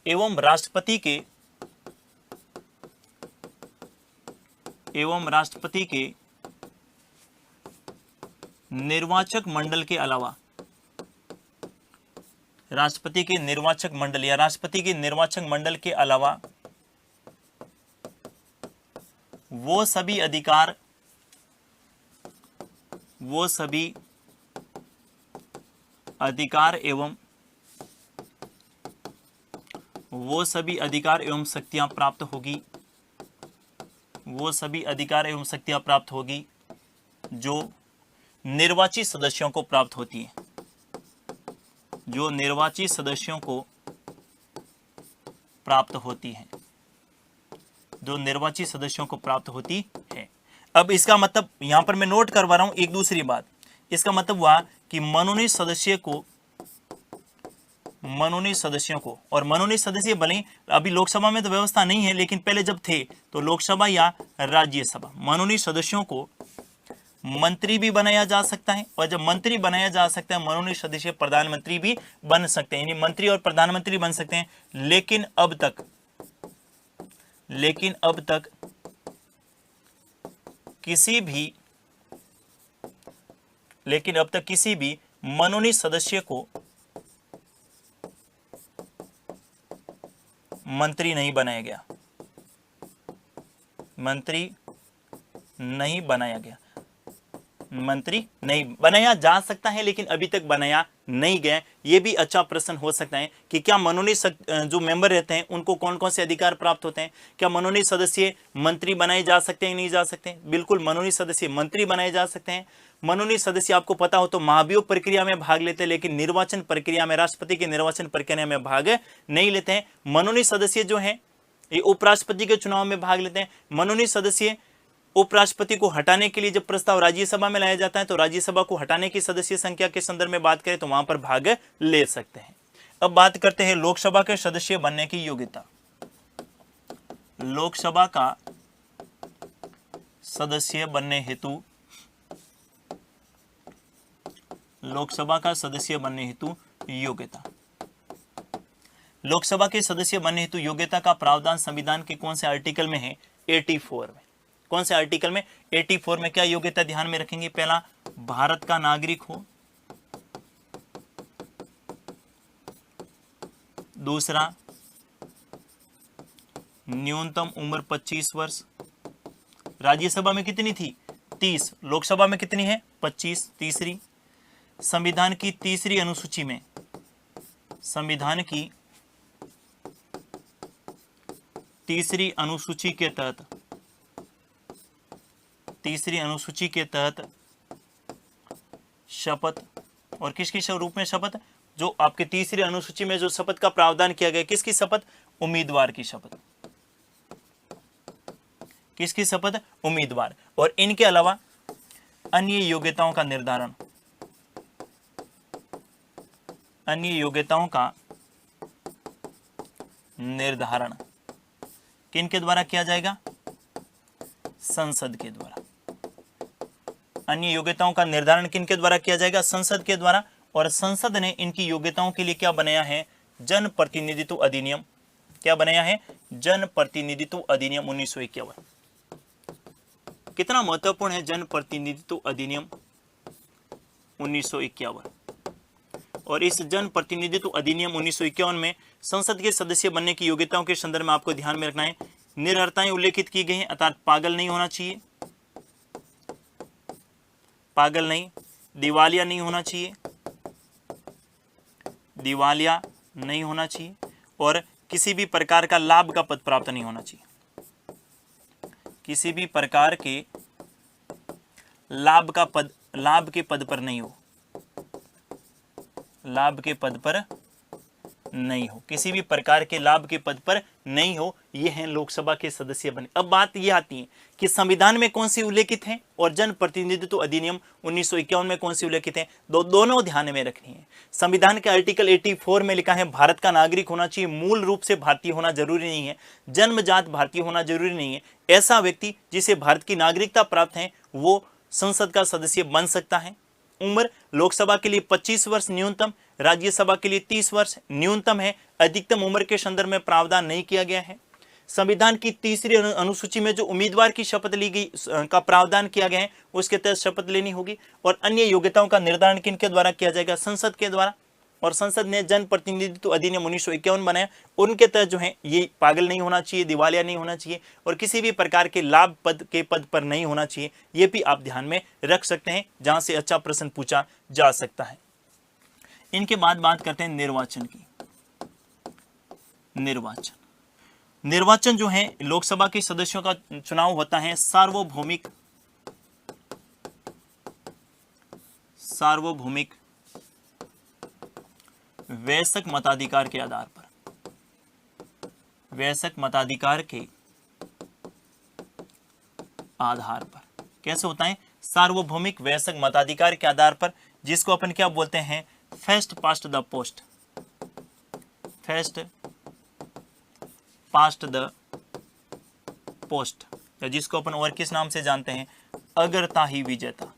एवं राष्ट्रपति के निर्वाचक मंडल के अलावा, राष्ट्रपति के निर्वाचक मंडल या राष्ट्रपति के निर्वाचक मंडल के अलावा वो सभी अधिकार एवं शक्तियां प्राप्त होगी, जो निर्वाचित सदस्यों को प्राप्त होती है, जो निर्वाचित सदस्यों को प्राप्त होती है। अब इसका मतलब यहां पर मैं नोट करवा रहा हूं एक दूसरी बात, इसका मतलब हुआ कि मनोनीत सदस्यों को और मनोनीत सदस्य भले ही अभी लोकसभा में तो व्यवस्था नहीं है, लेकिन पहले जब थे तो लोकसभा या राज्यसभा, मनोनीत सदस्यों को मंत्री भी बनाया जा सकता है। और जब मंत्री बनाया जा सकता है, मनोनीत सदस्य प्रधानमंत्री भी बन सकते हैं, यानी मंत्री और प्रधानमंत्री बन सकते हैं। लेकिन अब तक किसी भी मनोनीत सदस्य को मंत्री नहीं बनाया गया, मंत्री नहीं बनाया जा सकता है, लेकिन अभी तक बनाया नहीं गया। ये भी अच्छा प्रश्न हो सकता है कि क्या मनोनीत जो मेंबर रहते हैं उनको कौन कौन से अधिकार प्राप्त होते हैं। क्या मनोनीत सदस्य मंत्री बनाए जा सकते हैं, नहीं जा सकते? बिल्कुल, मनोनीत सदस्य मंत्री बनाए जा सकते हैं। मनोनीत सदस्य आपको पता हो तो महाभियोग प्रक्रिया में भाग लेते हैं, लेकिन निर्वाचन प्रक्रिया में, राष्ट्रपति के निर्वाचन प्रक्रिया में भाग नहीं लेते हैं। मनोनीत सदस्य जो है ये उपराष्ट्रपति के चुनाव में भाग लेते हैं। मनोनीत सदस्य उपराष्ट्रपति को हटाने के लिए जब प्रस्ताव राज्यसभा में लाया जाता है तो राज्यसभा को हटाने की सदस्य संख्या के संदर्भ में बात करें तो वहां पर भाग ले सकते हैं। अब बात करते हैं लोकसभा के सदस्य बनने की योग्यता। लोकसभा का सदस्य बनने हेतु योग्यता। लोकसभा के सदस्य बनने हेतु योग्यता का प्रावधान संविधान के कौन से आर्टिकल में है? 84 में। कौन से आर्टिकल में? 84 में। क्या योग्यता ध्यान में रखेंगे? पहला, भारत का नागरिक हो। दूसरा, न्यूनतम उम्र 25 वर्ष। राज्यसभा में कितनी थी? 30। लोकसभा में कितनी है? 25। तीसरी, संविधान की तीसरी अनुसूची में, संविधान की तीसरी अनुसूची के तहत शपथ। और किसकी रूप में शपथ? जो आपके तीसरी अनुसूची में जो शपथ का प्रावधान किया गया, किसकी शपथ? उम्मीदवार की शपथ। किसकी शपथ? उम्मीदवार। और इनके अलावा अन्य योग्यताओं का निर्धारण, किन के द्वारा किया जाएगा? संसद के द्वारा। अन्य योग्यताओं का निर्धारण किन के द्वारा किया जाएगा? संसद के द्वारा। और संसद ने इनकी योग्यताओं के लिए क्या बनाया है? जन प्रतिनिधित्व अधिनियम। क्या बनाया है? जन प्रतिनिधित्व अधिनियम 1951। कितना महत्वपूर्ण है जन प्रतिनिधित्व अधिनियम 1951। और इस जन प्रतिनिधित्व अधिनियम 1951 में संसद के सदस्य बनने की योग्यताओं के संदर्भ में आपको ध्यान में रखना है, निर्भरताएं उल्लेखित की गई हैं, अर्थात पागल नहीं होना चाहिए, दिवालिया नहीं होना चाहिए, और किसी भी प्रकार का लाभ का पद प्राप्त नहीं होना चाहिए। किसी भी प्रकार के लाभ के पद पर नहीं हो, किसी भी प्रकार के लाभ के पद पर नहीं हो, ये हैं लोकसभा के सदस्य बने। अब बात ये आती है कि संविधान में कौन सी उल्लेखित है और जन प्रतिनिधित्व अधिनियम 1951 में कौन सी उल्लेखित है, दोनों ध्यान में रखनी है। संविधान के आर्टिकल 84 में लिखा है भारत का नागरिक होना चाहिए, मूल रूप से भारतीय होना जरूरी नहीं है, जन्मजात भारतीय होना जरूरी नहीं है। ऐसा व्यक्ति जिसे भारत की नागरिकता प्राप्त है वो संसद का सदस्य बन सकता है। उम्र लोकसभा के लिए 25 वर्ष न्यूनतम, राज्यसभा के लिए 30 वर्ष न्यूनतम है। अधिकतम उम्र के संदर्भ में प्रावधान नहीं किया गया है। संविधान की तीसरी अनुसूची में जो उम्मीदवार की शपथ ली गई का प्रावधान किया गया है उसके तहत शपथ लेनी होगी। और अन्य योग्यताओं का निर्धारण किनके द्वारा किया जाएगा? संसद के द्वारा। और संसद ने जन प्रतिनिधित्व अधिनियम 1951 बनाया, उनके तहत जो है ये पागल नहीं होना चाहिए, दिवालिया नहीं होना चाहिए, और किसी भी प्रकार के लाभ के पद पर नहीं होना चाहिए। ये भी आप ध्यान में रख सकते हैं, जहां से अच्छा प्रश्न पूछा जा सकता है। इनके बाद बात करते हैं निर्वाचन की। निर्वाचन जो है लोकसभा के सदस्यों का चुनाव होता है सार्वभौमिक वयस्क मताधिकार के आधार पर। कैसे होता है? सार्वभौमिक वयस्क मताधिकार के आधार पर, जिसको अपन क्या बोलते हैं, first past the post, first past the post, जिसको अपन और किस नाम से जानते हैं, अग्रता ही विजेता,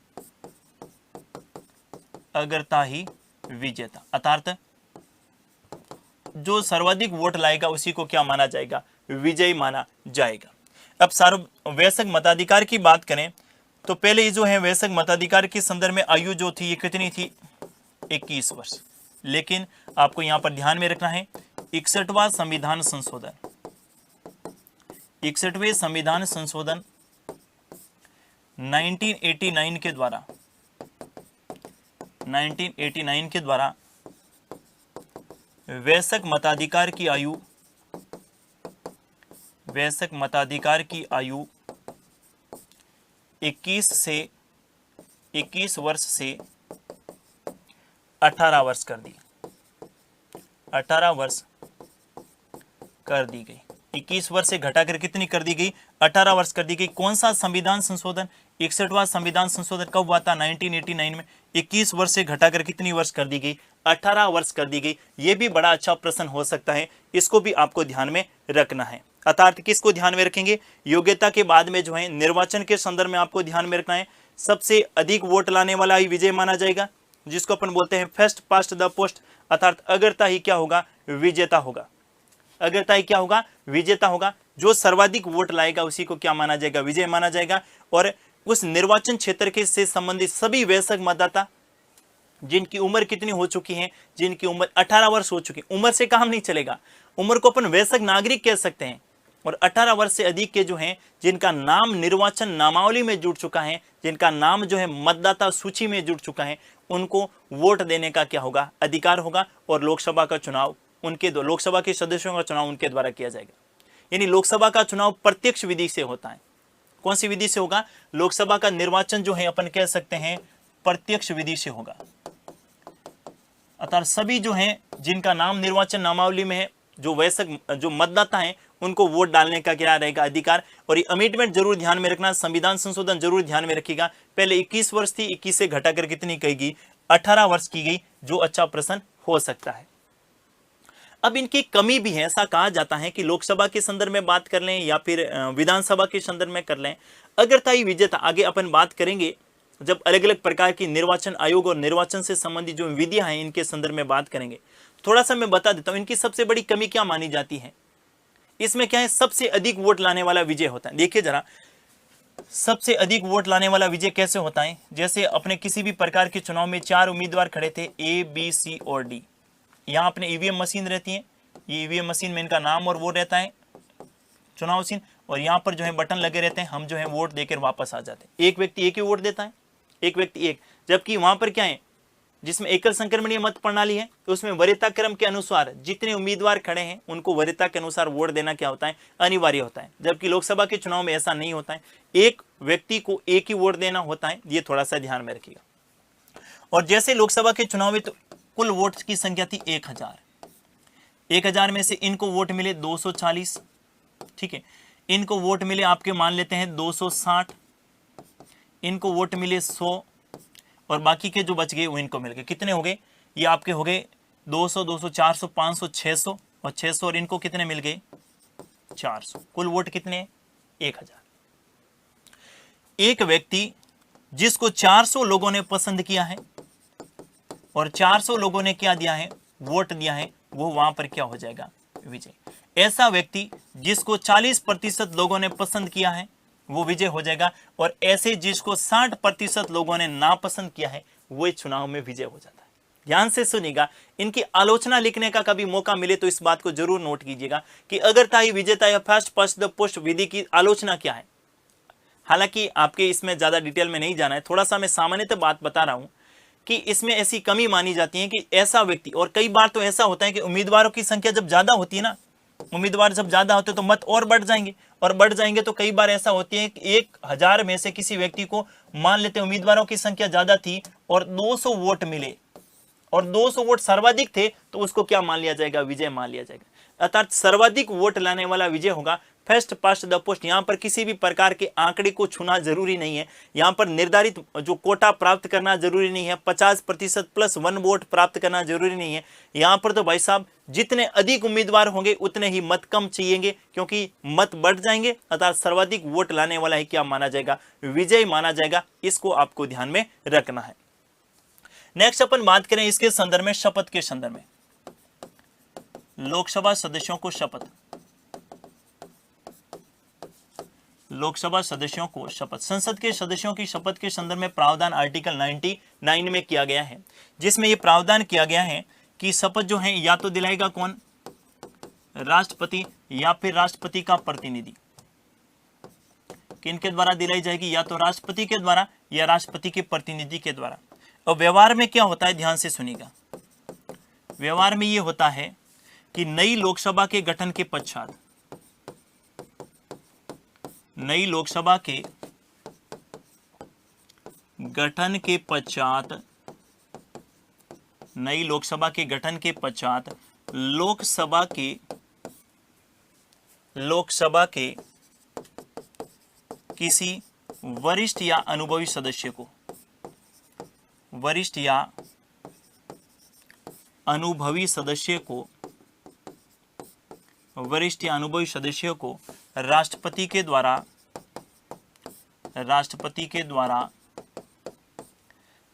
अग्रता ही विजेता। अर्थात जो सर्वाधिक वोट लाएगा उसी को क्या माना जाएगा, विजयी माना जाएगा। अब वयस्क मताधिकार की बात करें तो पहले जो है वयस्क मताधिकार के संदर्भ में आयु जो थी ये कितनी थी, 21 वर्ष। लेकिन आपको यहां पर ध्यान में रखना है 61वां संविधान संशोधन, 61वें संविधान संशोधन 1989 के द्वारा, 1989 के द्वारा वयस्क मताधिकार की आयु, वयस्क मताधिकार की आयु 21 वर्ष से 18 वर्ष कर दी, 18 वर्ष कर दी गई। 21 वर्ष से घटाकर कितनी कर दी गई, 18 वर्ष कर दी गई। कौन सा संविधान संशोधन, 61वां संविधान संशोधन कब हुआ था, 1989 में। 21 वर्ष से घटाकर कितनी वर्ष कर दी गई, 18 वर्ष कर दी गई। ये भी बड़ा अच्छा प्रश्न हो सकता है, इसको भी आपको ध्यान में रखना है। अर्थात किसको ध्यान में रखेंगे, योग्यता के बाद में जो है निर्वाचन के संदर्भ में आपको ध्यान में रखना है, सबसे अधिक वोट लाने वाला ही विजय माना जाएगा, जिसको अपन बोलते हैं फर्स्ट पास्ट द पोस्ट। अर्थात अग्रता ही क्या होगा, विजेता होगा, अग्रता ही क्या होगा, विजेता होगा। जो सर्वाधिक वोट लाएगा उसी को क्या माना जाएगा, विजय माना जाएगा। और उस निर्वाचन क्षेत्र के से संबंधित सभी वयस्क मतदाता जिनकी उम्र कितनी हो चुकी है, जिनकी उम्र 18 वर्ष हो चुकी, उम्र से काम नहीं चलेगा, उम्र को अपन वयस्क नागरिक कह सकते हैं। और 18 वर्ष से अधिक के जो हैं, जिनका नाम निर्वाचन नामावली में जुड़ चुका है, जिनका नाम जो है मतदाता सूची में जुड़ चुका है, उनको वोट देने का क्या होगा, अधिकार होगा। और लोकसभा का चुनाव उनके, लोकसभा के सदस्यों का चुनाव उनके द्वारा किया जाएगा। यानी लोकसभा का चुनाव प्रत्यक्ष विधि से होता है। कौन सी विधि से होगा, लोकसभा का निर्वाचन जो है अपन कह सकते हैं प्रत्यक्ष विधि से होगा। अर्थात सभी जो हैं जिनका नाम निर्वाचन नामावली में है, जो वयस्क जो मतदाता हैं, उनको वोट डालने का क्या रहेगा, अधिकार। और ये अमेंडमेंट जरूर ध्यान में रखना, संविधान संशोधन जरूर ध्यान में रखिएगा। पहले 21 वर्ष थी, 21 से घटाकर कितनी कही गई, 18 वर्ष की गई, जो अच्छा प्रश्न हो सकता है। अब इनकी कमी भी है, ऐसा कहा जाता है कि लोकसभा के संदर्भ में बात कर लें या फिर विधानसभा के संदर्भ में कर लें, अग्रताई विजेता आगे अपन बात करेंगे जब अलग अलग प्रकार की निर्वाचन आयोग और निर्वाचन से संबंधित जो विधियां हैं इनके संदर्भ में बात करेंगे। थोड़ा सा मैं बता देता हूं इनकी सबसे बड़ी कमी क्या मानी जाती है। इसमें क्या है, सबसे अधिक वोट लाने वाला विजय होता है। देखिए जरा, सबसे अधिक वोट लाने वाला विजय कैसे होता है। जैसे अपने किसी भी प्रकार के चुनाव में 4 उम्मीदवार खड़े थे, ए बी सी और डी। यहाँ अपने ईवीएम मशीन रहती है, ये ईवीएम मशीन में इनका नाम और वो रहता है चुनाव मशीन, और यहाँ पर जो है बटन लगे रहते हैं, हम जो है वोट देकर वापस आ जाते हैं। एक व्यक्ति एक ही वोट देता है, एक व्यक्ति एक। जबकि वहां पर क्या है, जिसमें एकल संक्रमणीय मत प्रणाली है, तो उसमें वरीयता क्रम के अनुसार जितने उम्मीदवार खड़े हैं उनको वरीयता के अनुसार वोट देना क्या होता है, अनिवार्य होता है। जबकि लोकसभा के चुनाव में ऐसा नहीं होता है, एक व्यक्ति को एक ही वोट देना होता है। ये थोड़ा सा ध्यान में रखिएगा। और जैसे लोकसभा के चुनाव में तो कुल वोट की संख्या थी 1000, 1000 में से इनको वोट मिले 240, ठीक है। इनको वोट मिले आपके मान लेते हैं 260, इनको वोट मिले 100, और बाकी के जो बच गए वो इनको मिल गए। कितने हो गए, ये आपके हो गए 200, 200, 400, 500, 600 और 600, और इनको कितने मिल गए 400। कुल वोट कितने, 1000। एक व्यक्ति जिसको 400 लोगों ने पसंद किया है और 400 लोगों ने क्या दिया है, वोट दिया है, वो वहां पर क्या हो जाएगा, विजय। ऐसा व्यक्ति जिसको 40% लोगों ने पसंद किया है वो विजय हो जाएगा, और ऐसे जिसको 60% लोगों ने नापसंद किया है वो चुनाव में विजय हो जाता है। ध्यान से सुनिएगा, इनकी आलोचना लिखने का कभी मौका मिले तो इस बात को जरूर नोट कीजिएगा कि अग्रताई विजेता या फर्स्ट पास्ट द पोस्ट विधि की आलोचना क्या है। हालांकि आपके इसमें ज्यादा डिटेल में नहीं जाना है, थोड़ा सा मैं सामान्यतः बात बता रहा हूं कि इसमें ऐसी कमी मानी जाती है कि ऐसा व्यक्ति, और कई बार तो ऐसा होता है कि उम्मीदवारों की संख्या जब ज्यादा होती है ना, उम्मीदवार जब ज्यादा होते तो मत और बढ़ जाएंगे, और बढ़ जाएंगे तो कई बार ऐसा होती है कि 1000 में से किसी व्यक्ति को मान लेते हैं उम्मीदवारों की संख्या ज्यादा थी और 200 वोट मिले और 200 वोट सर्वाधिक थे, तो उसको क्या मान लिया जाएगा, विजय मान लिया जाएगा। अर्थात सर्वाधिक वोट लाने वाला विजय होगा। First past the post. यहाँ पर किसी भी प्रकार के आंकड़े को छूना जरूरी नहीं है, यहाँ पर निर्धारित जो कोटा प्राप्त करना जरूरी नहीं है, 50% प्लस 1 वोट प्राप्त करना जरूरी नहीं है। यहाँ पर तो भाई साहब जितने अधिक उम्मीदवार होंगे उतने ही मत कम चाहिएंगे, क्योंकि मत बढ़ जाएंगे अर्थात सर्वाधिक वोट लाने वाला ही क्या माना जाएगा, विजयी माना जाएगा। इसको आपको ध्यान में रखना है। नेक्स्ट अपन बात करें इसके संदर्भ में, शपथ के संदर्भ में। लोकसभा सदस्यों को शपथ, लोकसभा सदस्यों को शपथ, संसद के सदस्यों की शपथ के संदर्भ में प्रावधान आर्टिकल 99 में किया गया है, जिसमें यह प्रावधान किया गया है कि शपथ जो है या तो दिलाएगा कौन, राष्ट्रपति या फिर राष्ट्रपति का प्रतिनिधि। किनके द्वारा दिलाई जाएगी, या तो राष्ट्रपति के द्वारा या राष्ट्रपति के प्रतिनिधि के द्वारा। और व्यवहार में क्या होता है, ध्यान से सुनिएगा। व्यवहार में यह होता है कि नई लोकसभा के गठन के पश्चात, नई लोकसभा के गठन के पश्चात, नई लोकसभा के गठन के पश्चात लोकसभा के किसी वरिष्ठ या अनुभवी सदस्य को, वरिष्ठ या अनुभवी सदस्य को, वरिष्ठ या अनुभवी सदस्यों को राष्ट्रपति के द्वारा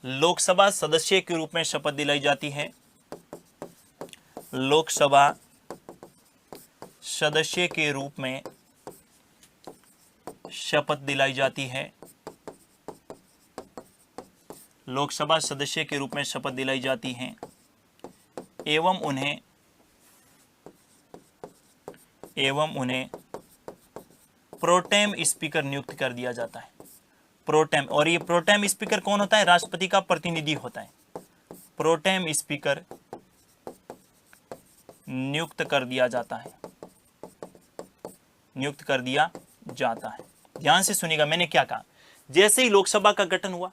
लोकसभा सदस्य के रूप में शपथ दिलाई जाती है। लोकसभा सदस्य के रूप में शपथ दिलाई जाती है। लोकसभा सदस्य के रूप में शपथ दिलाई जाती है एवं उन्हें प्रोटेम स्पीकर नियुक्त कर दिया जाता है। प्रोटेम, और ये प्रोटेम स्पीकर कौन होता है, राष्ट्रपति का प्रतिनिधि होता है। प्रोटेम स्पीकर नियुक्त कर दिया जाता है, नियुक्त कर दिया जाता है। ध्यान से सुनिएगा मैंने क्या कहा। जैसे ही लोकसभा का गठन हुआ,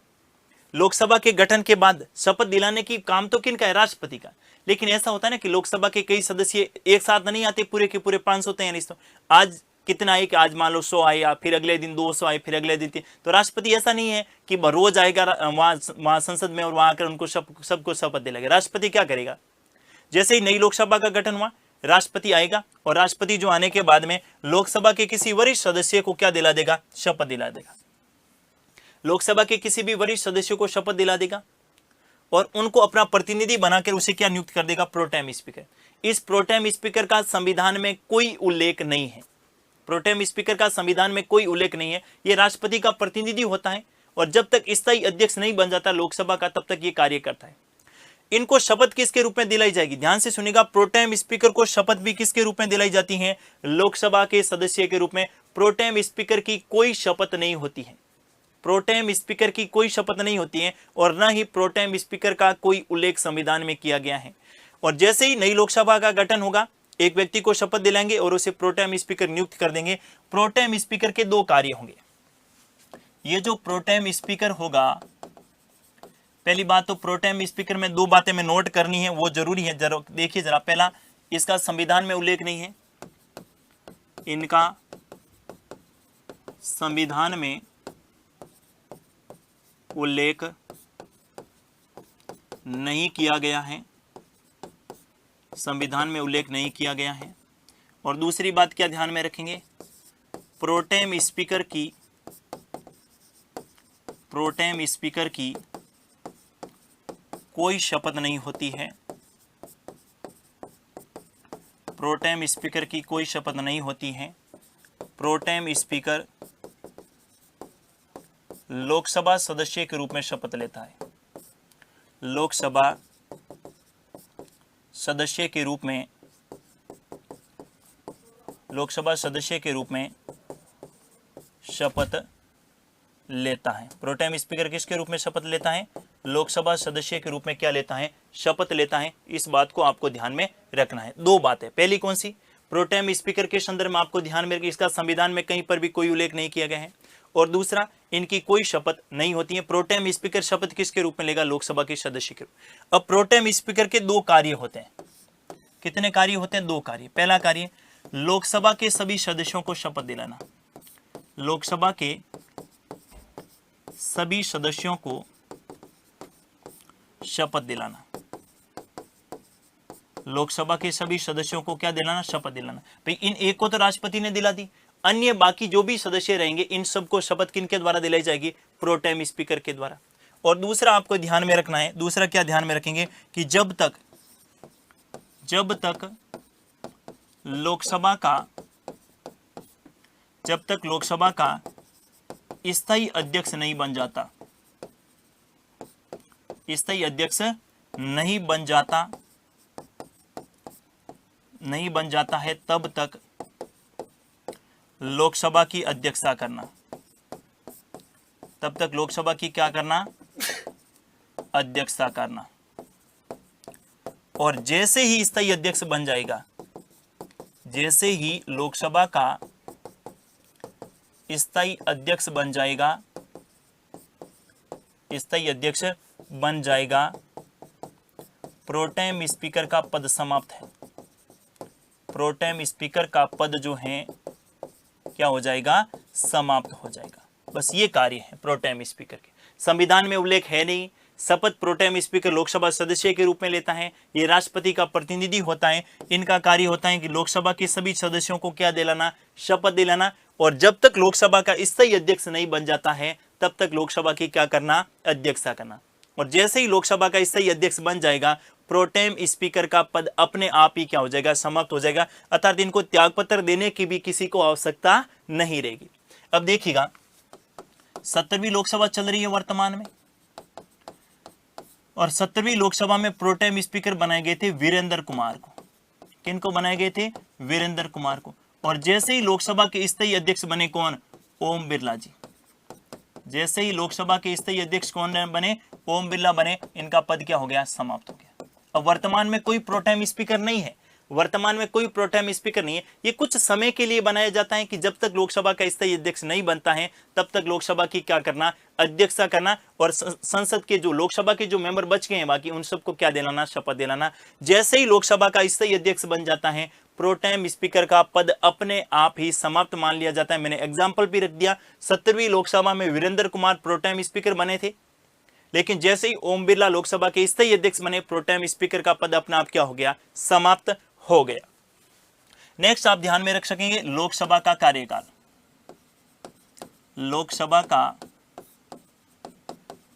लोकसभा के गठन के बाद शपथ दिलाने की काम तो किनका है, राष्ट्रपति का। लेकिन ऐसा होता है ना कि लोकसभा के कई सदस्य एक साथ नहीं आते, पूरे के पूरे 500 होते हैं। तो आज कितना आए कि आज मान लो 100 आए, या फिर अगले दिन 200 आए, फिर अगले दिन 3। तो राष्ट्रपति ऐसा नहीं है कि रोज आएगा वहां संसद में और वहां आकर उनको सबको शपथ दिलाएगा। राष्ट्रपति क्या करेगा, जैसे ही नई लोकसभा का गठन हुआ राष्ट्रपति आएगा, और राष्ट्रपति जो आने के बाद में लोकसभा के किसी वरिष्ठ सदस्य को क्या दिला देगा, शपथ दिला देगा। लोकसभा के किसी भी वरिष्ठ सदस्य को शपथ दिला देगा और उनको अपना प्रतिनिधि बनाकर उसे क्या नियुक्त कर देगा, प्रोटेम स्पीकर। इस प्रोटेम स्पीकर का संविधान में कोई उल्लेख नहीं है। प्रोटेम स्पीकर का संविधान में कोई उल्लेख नहीं है। यह राष्ट्रपति का प्रतिनिधि होता है और जब तक स्थायी अध्यक्ष नहीं बन जाता लोकसभा का, तब तक ये कार्य करता है। इनको शपथ किसके रूप में दिलाई जाएगी, ध्यान से सुनिएगा। प्रोटेम स्पीकर को शपथ भी किसके रूप में दिलाई जाती है, लोकसभा के सदस्य के रूप में। प्रोटेम स्पीकर की कोई शपथ नहीं होती है, प्रोटेम स्पीकर की कोई शपथ नहीं होती है, और न ही प्रोटेम स्पीकर का कोई उल्लेख संविधान में किया गया है। और जैसे ही नई लोकसभा का गठन होगा, एक व्यक्ति को शपथ दिलाएंगे और उसे प्रोटेम स्पीकर नियुक्त कर देंगे। प्रोटेम स्पीकर के दो कार्य होंगे। ये जो प्रोटेम स्पीकर होगा, पहली बात तो प्रोटेम स्पीकर में दो बातें में नोट करनी है, वो जरूरी है। जरा देखिए जरा, पहला, इसका संविधान में उल्लेख नहीं है, इनका संविधान में उल्लेख नहीं किया गया है, संविधान में उल्लेख नहीं किया गया है। और दूसरी बात क्या ध्यान में रखेंगे, प्रोटेम स्पीकर की कोई शपथ नहीं होती है। प्रोटेम स्पीकर की कोई शपथ नहीं होती है। प्रोटेम स्पीकर लोकसभा सदस्य के रूप में शपथ लेता है। लोकसभा सदस्य के रूप में, लोकसभा सदस्य के रूप में शपथ लेता है। प्रोटेम स्पीकर किसके रूप में शपथ लेता है, लोकसभा सदस्य के रूप में क्या लेता है, शपथ लेता है। इस बात को आपको ध्यान में रखना है। दो बातें, पहली कौन सी, प्रोटेम स्पीकर के संदर्भ में आपको ध्यान में रखिए, इसका संविधान में कहीं पर भी कोई उल्लेख नहीं किया गया है। और दूसरा, इनकी कोई शपथ नहीं होती है। प्रोटेम स्पीकर शपथ किसके रूप में लेगा, लोकसभा के सदस्य के रूप। अब प्रोटेम स्पीकर के दो कार्य होते हैं। कितने कार्य होते हैं, दो कार्य। पहला कार्य, लोकसभा के सभी सदस्यों को शपथ दिलाना। लोकसभा के सभी सदस्यों को शपथ दिलाना। लोकसभा के सभी सदस्यों को क्या दिलाना? शपथ दिलाना। भाई इन एक को तो राष्ट्रपति ने दिला दी, अन्य बाकी जो भी सदस्य रहेंगे इन सबको शपथ किनके द्वारा दिलाई जाएगी? प्रोटेम स्पीकर के द्वारा। और दूसरा आपको ध्यान में रखना है, दूसरा क्या ध्यान में रखेंगे कि जब तक लोकसभा का स्थायी अध्यक्ष नहीं बन जाता, स्थायी अध्यक्ष नहीं बन जाता है, तब तक लोकसभा की अध्यक्षता करना। तब तक लोकसभा की क्या करना? अध्यक्षता करना। और जैसे ही स्थायी अध्यक्ष बन जाएगा, जैसे ही लोकसभा का स्थायी अध्यक्ष बन जाएगा, स्थायी अध्यक्ष बन जाएगा, प्रोटेम स्पीकर का पद समाप्त है। प्रोटेम स्पीकर का पद जो है क्या हो जाएगा? समाप्त हो जाएगा। बस ये कार्य है प्रोटेम स्पीकर के। संविधान में उल्लेख है नहीं। शपथ प्रोटेम स्पीकर लोकसभा सदस्य के रूप में लेता है, ये राष्ट्रपति का प्रतिनिधि होता है। इनका कार्य होता है कि लोकसभा के सभी सदस्यों को क्या दिलाना? शपथ दिलाना। और जब तक लोकसभा का स्थायी अध्यक्ष नहीं बन जाता है तब तक लोकसभा की क्या करना? अध्यक्षता करना। और जैसे ही लोकसभा का स्थायी अध्यक्ष बन जाएगा, प्रोटेम स्पीकर का पद अपने आप ही क्या हो जाएगा? समाप्त हो जाएगा। अर्थात इनको त्यागपत्र देने की भी किसी को आवश्यकता नहीं रहेगी। अब देखिएगा 17वीं लोकसभा चल रही है वर्तमान में, और 17वीं लोकसभा में प्रोटेम स्पीकर बनाए गए थे वीरेंद्र कुमार को। किनको बनाए गए थे? वीरेंद्र कुमार को। और जैसे ही लोकसभा के स्थायी अध्यक्ष बने कौन? ओम बिरला जी। जैसे ही लोकसभा के स्थायी अध्यक्ष कौन बने? ओम बिरला बने। इनका पद क्या हो गया? समाप्त हो गया। अब वर्तमान में कोई प्रोटेम स्पीकर नहीं है, वर्तमान में कोई प्रोटेम स्पीकर नहीं है। ये कुछ समय के लिए बनाया जाता है कि जब तक लोकसभा का स्थायी अध्यक्ष नहीं बनता है तब तक लोकसभा की क्या करना? अध्यक्षता करना। और संसद के जो लोकसभा के जो मेंबर बच गए हैं बाकी, उन सबको क्या दिलाना? शपथ दिलाना। जैसे ही लोकसभा का स्थायी अध्यक्ष बन जाता है, प्रोटेम स्पीकर का पद अपने आप ही समाप्त मान लिया जाता है। मैंने एग्जाम्पल भी रख दिया। 17वीं लोकसभा में वीरेंद्र कुमार प्रोटेम स्पीकर बने थे, लेकिन जैसे ही ओम बिरला लोकसभा के स्थायी अध्यक्ष बने, प्रोटेम स्पीकर का पद अपने आप क्या हो गया? समाप्त हो गया। नेक्स्ट आप ध्यान में रख सकेंगे लोकसभा का कार्यकाल। लोकसभा का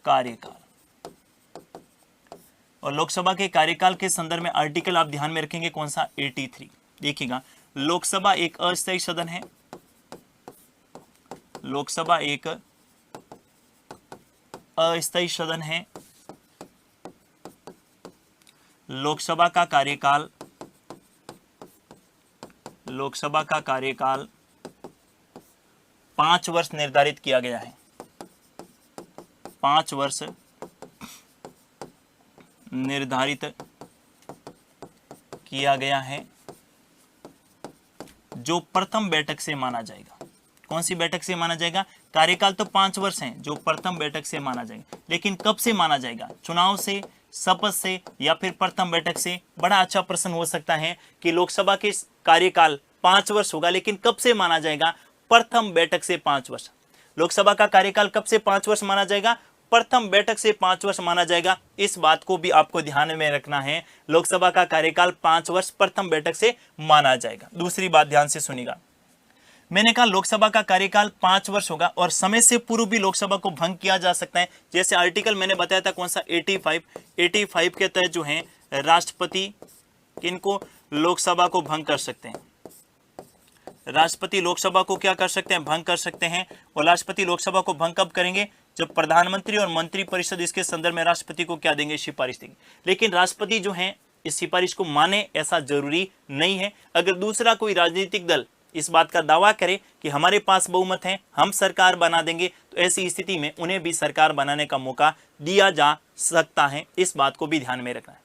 कार्यकाल, और लोकसभा के कार्यकाल के संदर्भ में आर्टिकल आप ध्यान में रखेंगे कौन सा? 83। देखिएगा, लोकसभा एक अस्थायी सदन है। लोकसभा एक अस्थायी सदन है। लोकसभा का कार्यकाल 5 वर्ष निर्धारित किया गया है। 5 वर्ष निर्धारित किया गया है, जो प्रथम बैठक से माना जाएगा। कौन सी बैठक से माना जाएगा? कार्यकाल तो 5 वर्ष हैं, जो प्रथम बैठक से माना जाएगा। लेकिन कब से माना जाएगा? चुनाव से, शपथ से, या फिर प्रथम बैठक से? बड़ा अच्छा प्रश्न हो सकता है कि लोकसभा के कार्यकाल 5 वर्ष होगा, लेकिन कब से माना जाएगा? प्रथम बैठक से 5 वर्ष। लोकसभा का कार्यकाल कब से 5 वर्ष माना जाएगा? प्रथम बैठक से 5 वर्ष माना जाएगा। इस बात को भी आपको ध्यान में रखना है। लोकसभा का कार्यकाल 5 वर्ष प्रथम बैठक से माना जाएगा। दूसरी बात ध्यान से सुनिएगा, मैंने कहा लोकसभा का कार्यकाल 5 वर्ष होगा और समय से पूर्व भी लोकसभा को भंग किया जा सकता है। जैसे आर्टिकल मैंने बताया था कौन सा? 85 के तहत जो है राष्ट्रपति किनको? लोकसभा को भंग कर सकते हैं। राष्ट्रपति लोकसभा को क्या कर सकते हैं? भंग कर सकते हैं। और राष्ट्रपति लोकसभा को भंग कब करेंगे? जब प्रधानमंत्री और मंत्रिपरिषद इसके संदर्भ में राष्ट्रपति को क्या देंगे? सिफारिश देंगे। लेकिन राष्ट्रपति जो है इस सिफारिश को माने ऐसा जरूरी नहीं है। अगर दूसरा कोई राजनीतिक दल इस बात का दावा करे कि हमारे पास बहुमत है, हम सरकार बना देंगे, तो ऐसी स्थिति में उन्हें भी सरकार बनाने का मौका दिया जा सकता है। इस बात को भी ध्यान में रखना है।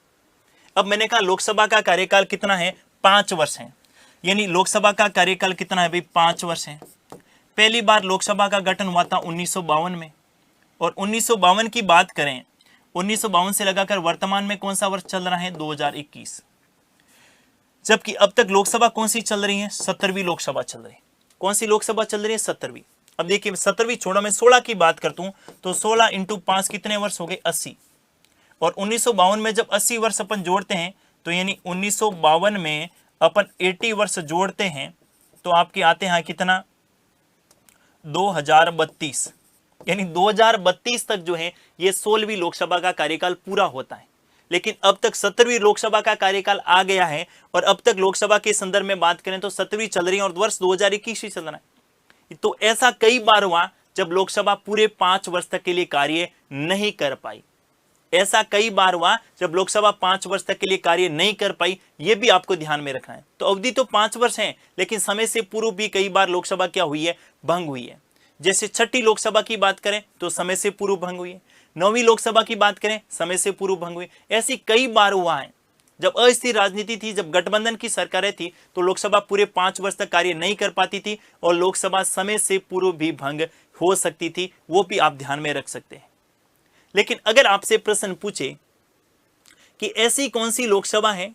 अब मैंने कहा लोकसभा का कार्यकाल कितना है? 5 वर्ष है। यानी लोकसभा का कार्यकाल कितना है भाई? 5 वर्ष है। पहली बार लोकसभा का गठन हुआ था 1952 में। और 1952 की बात करें, 1952 से लगाकर वर्तमान में कौन सा वर्ष चल रहा है? 2021। जबकि अब तक लोकसभा कौन सी चल रही है? 17वीं लोकसभा चल रही है। कौन सी लोकसभा चल रही है? 17वीं। अब देखिए 17वीं छोड़ो, मैं 16 की बात करता हूं तो 16 × 5 कितने वर्ष हो गए? 80। और 1952 में जब 80 वर्ष अपन जोड़ते हैं तो यानी 1952 में अपन 80 वर्ष जोड़ते हैं तो आपके आते हैं कितना? 2032। यानी 2032 तक जो है ये 16वीं लोकसभा का कार्यकाल पूरा होता है। लेकिन अब तक 17वीं लोकसभा का कार्यकाल आ गया है और अब तक लोकसभा के संदर्भ में बात करें तो 17वीं चल रही है और वर्ष 2021 ही चल रहा है। तो ऐसा कई बार हुआ जब लोकसभा पूरे 5 वर्ष तक के लिए कार्य नहीं कर पाई। ऐसा कई बार हुआ जब लोकसभा 5 वर्ष तक के लिए कार्य नहीं कर पाई। यह भी आपको ध्यान में रखना है। तो अवधि तो 5 वर्ष है, लेकिन समय से पूर्व भी कई बार लोकसभा क्या हुई है? भंग हुई है। जैसे 6ठी लोकसभा की बात करें तो समय से पूर्व भंग हुई है। 9वीं लोकसभा की बात करें समय से पूर्व भंग हुई। ऐसी कई बार हुआ है। जब अस्थिर राजनीति थी, जब गठबंधन की सरकारें थी तो लोकसभा पूरे 5 वर्ष तक कार्य नहीं कर पाती थी और लोकसभा समय से पूर्व भी भंग हो सकती थी। वो भी आप ध्यान में रख सकते हैं। लेकिन अगर आपसे प्रश्न पूछे कि ऐसी कौन सी लोकसभा है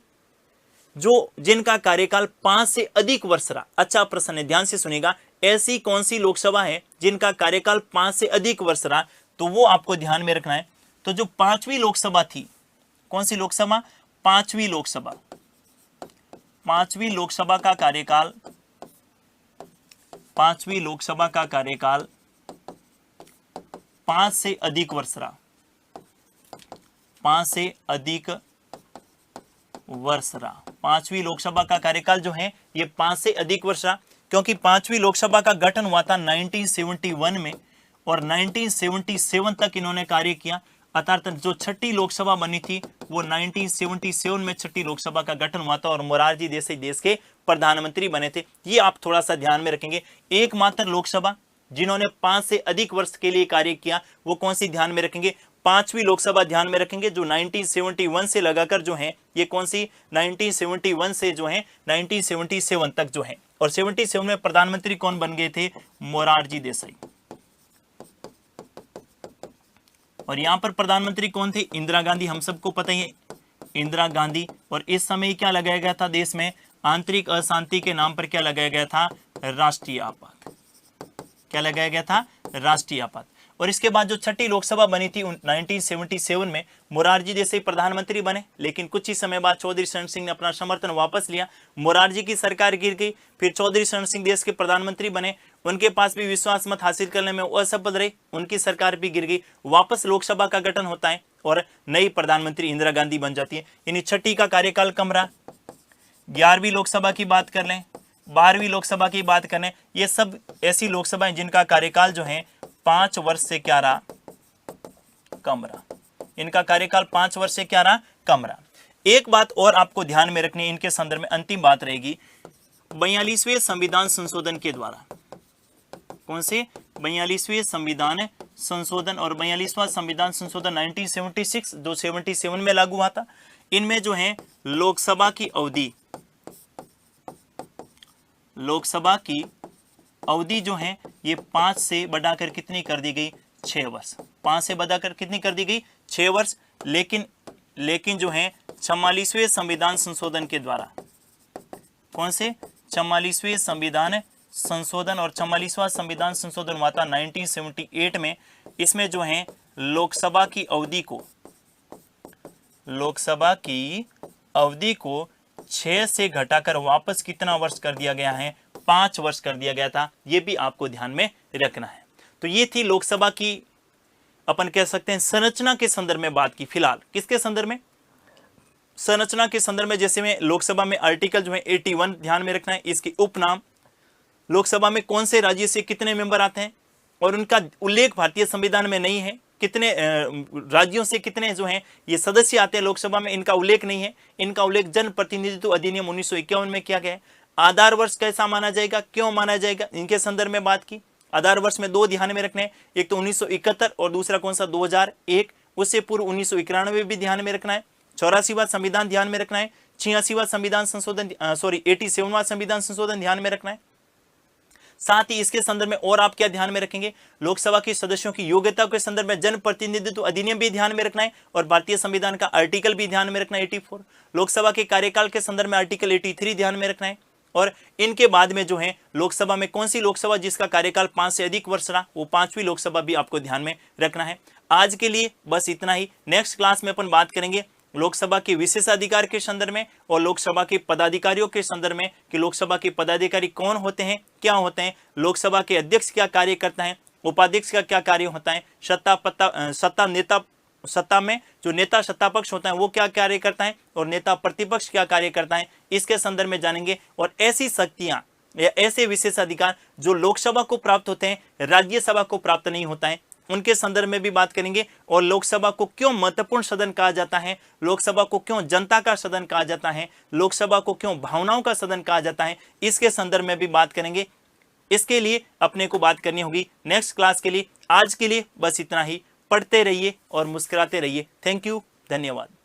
जिनका कार्यकाल 5 से अधिक वर्ष रहा? अच्छा प्रश्न है, ध्यान से सुनिएगा। ऐसी कौन सी लोकसभा है जिनका कार्यकाल 5 से अधिक वर्ष रहा? तो वो आपको ध्यान में रखना है। तो जो 5वीं लोकसभा थी, कौन सी लोकसभा? 5वीं लोकसभा। 5वीं लोकसभा का कार्यकाल, 5वीं लोकसभा का कार्यकाल 5 से अधिक वर्ष रहा। 5 से अधिक वर्ष रहा। 5वीं लोकसभा का कार्यकाल जो है ये 5 से अधिक वर्ष रहा, क्योंकि 5वीं लोकसभा का गठन हुआ था 1971 में और 1977 तक इन्होंने कार्य किया। अर्थात जो 6ठी लोकसभा बनी थी वो 1977 में 6ठी लोकसभा का गठन हुआ था और मोरारजी देसाई देश के प्रधानमंत्री बने थे। ये आप थोड़ा सा ध्यान में रखेंगे। एकमात्र लोकसभा जिन्होंने 5 से अधिक वर्ष के लिए कार्य किया वो कौन सी? ध्यान में रखेंगे 5वीं लोकसभा ध्यान में रखेंगे, जो 1971 से लगाकर जो है ये कौन सी? 1971 से जो है 1977 तक जो है। और 77 में प्रधानमंत्री कौन बन गए थे? मोरारजी देसाई। और यहां पर प्रधानमंत्री कौन थे? इंदिरा गांधी। हम सबको पता ही है इंदिरा गांधी। और इस समय क्या लगाया गया था देश में? आंतरिक अशांति के नाम पर क्या लगाया गया था? राष्ट्रीय आपात। क्या लगाया गया था? राष्ट्रीय आपात। और इसके बाद जो 6ठी लोकसभा बनी थी 1977 में मोरारजी देसाई प्रधानमंत्री बने, लेकिन कुछ ही समय बाद चौधरी चरण सिंह ने अपना समर्थन वापस लिया। मोरारजी की सरकार गिर गई। फिर चौधरी चरण सिंह देश के प्रधानमंत्री बने, उनके पास भी विश्वास मत हासिल करने में असफल रहे, उनकी सरकार भी गिर गई। वापस लोकसभा का गठन होता है और नई प्रधानमंत्री इंदिरा गांधी बन जाती है। यानी 6ठी का कार्यकाल कम रहा। 11वीं लोकसभा की बात कर लें, 12वीं लोकसभा की बात करें, ये सब ऐसी लोकसभाएं जिनका कार्यकाल जो है 5 वर्ष से क्या रहा? कम रहा। इनका कार्यकाल 5 वर्ष से क्या रहा? कम रहा। एक बात और आपको ध्यान में रखनी है इनके संदर्भ में, अंतिम बात रहेगी 42वें संविधान संशोधन के द्वारा। कौन से? 42वें संविधान संशोधन। और 42वां संविधान संशोधन 1976 जो 77 में लागू हुआ था। इनमें जो है लोकसभा की अवधि, लोकसभा की अवधि जो है ये 5 से बढ़ाकर कितनी कर दी गई? 6 वर्ष। 5 से बढ़ाकर कितनी कर दी गई? 6 वर्ष। लेकिन जो है 44वें संविधान संशोधन के द्वारा, कौन से? 44वें संविधान संशोधन। और 44वां संविधान संशोधन हुआ था 1978 में। इसमें जो है लोकसभा की अवधि को 6 से घटाकर वापस कितना वर्ष कर दिया गया है? 5 वर्ष कर दिया गया था। यह भी आपको ध्यान में रखना है। तो ये थी लोकसभा की, अपन कह सकते हैं संरचना के संदर्भ में बात की। फिलहाल किसके संदर्भ में? संरचना के संदर्भ में। जैसे में लोकसभा में आर्टिकल जो है 81 ध्यान में रखना है। इसके उपनाम, लोकसभा में कौन से राज्य से कितने मेंबर आते हैं और उनका उल्लेख भारतीय संविधान में नहीं है। कितने राज्यों से कितने जो हैं ये सदस्य आते हैं लोकसभा में, इनका उल्लेख नहीं है। इनका उल्लेख जन प्रतिनिधित्व अधिनियम 1951 में किया गया है। आधार वर्ष कैसा माना जाएगा, क्यों माना जाएगा, इनके संदर्भ में बात की। आधार वर्ष में 2 ध्यान में रखने हैं, एक तो 1971 और दूसरा कौन सा? 2001। उससे पूर्व 1991 भी ध्यान में रखना है। 84वां संविधान ध्यान में रखना है। 86वां संविधान संशोधन 87वां संविधान संशोधन ध्यान में रखना है। साथ ही इसके संदर्भ में और आप क्या ध्यान में रखेंगे, लोकसभा के सदस्यों की योग्यता के संदर्भ में जन प्रतिनिधित्व अधिनियम भी ध्यान में रखना है और भारतीय संविधान का आर्टिकल भी ध्यान में रखना है 84। लोकसभा के कार्यकाल के संदर्भ में आर्टिकल 83 ध्यान में रखना है और इनके बाद में जो है लोकसभा में कौन सी लोकसभा जिसका कार्यकाल 5 से अधिक वर्ष रहा, वो 5वीं लोकसभा भी आपको ध्यान में रखना है। आज के लिए बस इतना ही। नेक्स्ट क्लास में अपन बात करेंगे लोकसभा के विशेषाधिकार के संदर्भ में और लोकसभा के पदाधिकारियों के संदर्भ में कि लोकसभा के पदाधिकारी कौन होते हैं, क्या होते हैं, लोकसभा के अध्यक्ष क्या कार्य करता है, उपाध्यक्ष का क्या कार्य होता है, सत्ता में जो नेता सत्ता पक्ष होता है वो क्या कार्य करता है और नेता प्रतिपक्ष क्या कार्य करता है, इसके संदर्भ में जानेंगे। और ऐसी शक्तियां या ऐसे विशेषाधिकार जो लोकसभा को प्राप्त होते हैं राज्यसभा को प्राप्त नहीं होता है, उनके संदर्भ में भी बात करेंगे। और लोकसभा को क्यों महत्वपूर्ण सदन कहा जाता है, लोकसभा को क्यों जनता का सदन कहा जाता है, लोकसभा को क्यों भावनाओं का सदन कहा जाता है, इसके संदर्भ में भी बात करेंगे। इसके लिए अपने को बात करनी होगी नेक्स्ट क्लास के लिए। आज के लिए बस इतना ही। पढ़ते रहिए और मुस्कुराते रहिए। थैंक यू, धन्यवाद।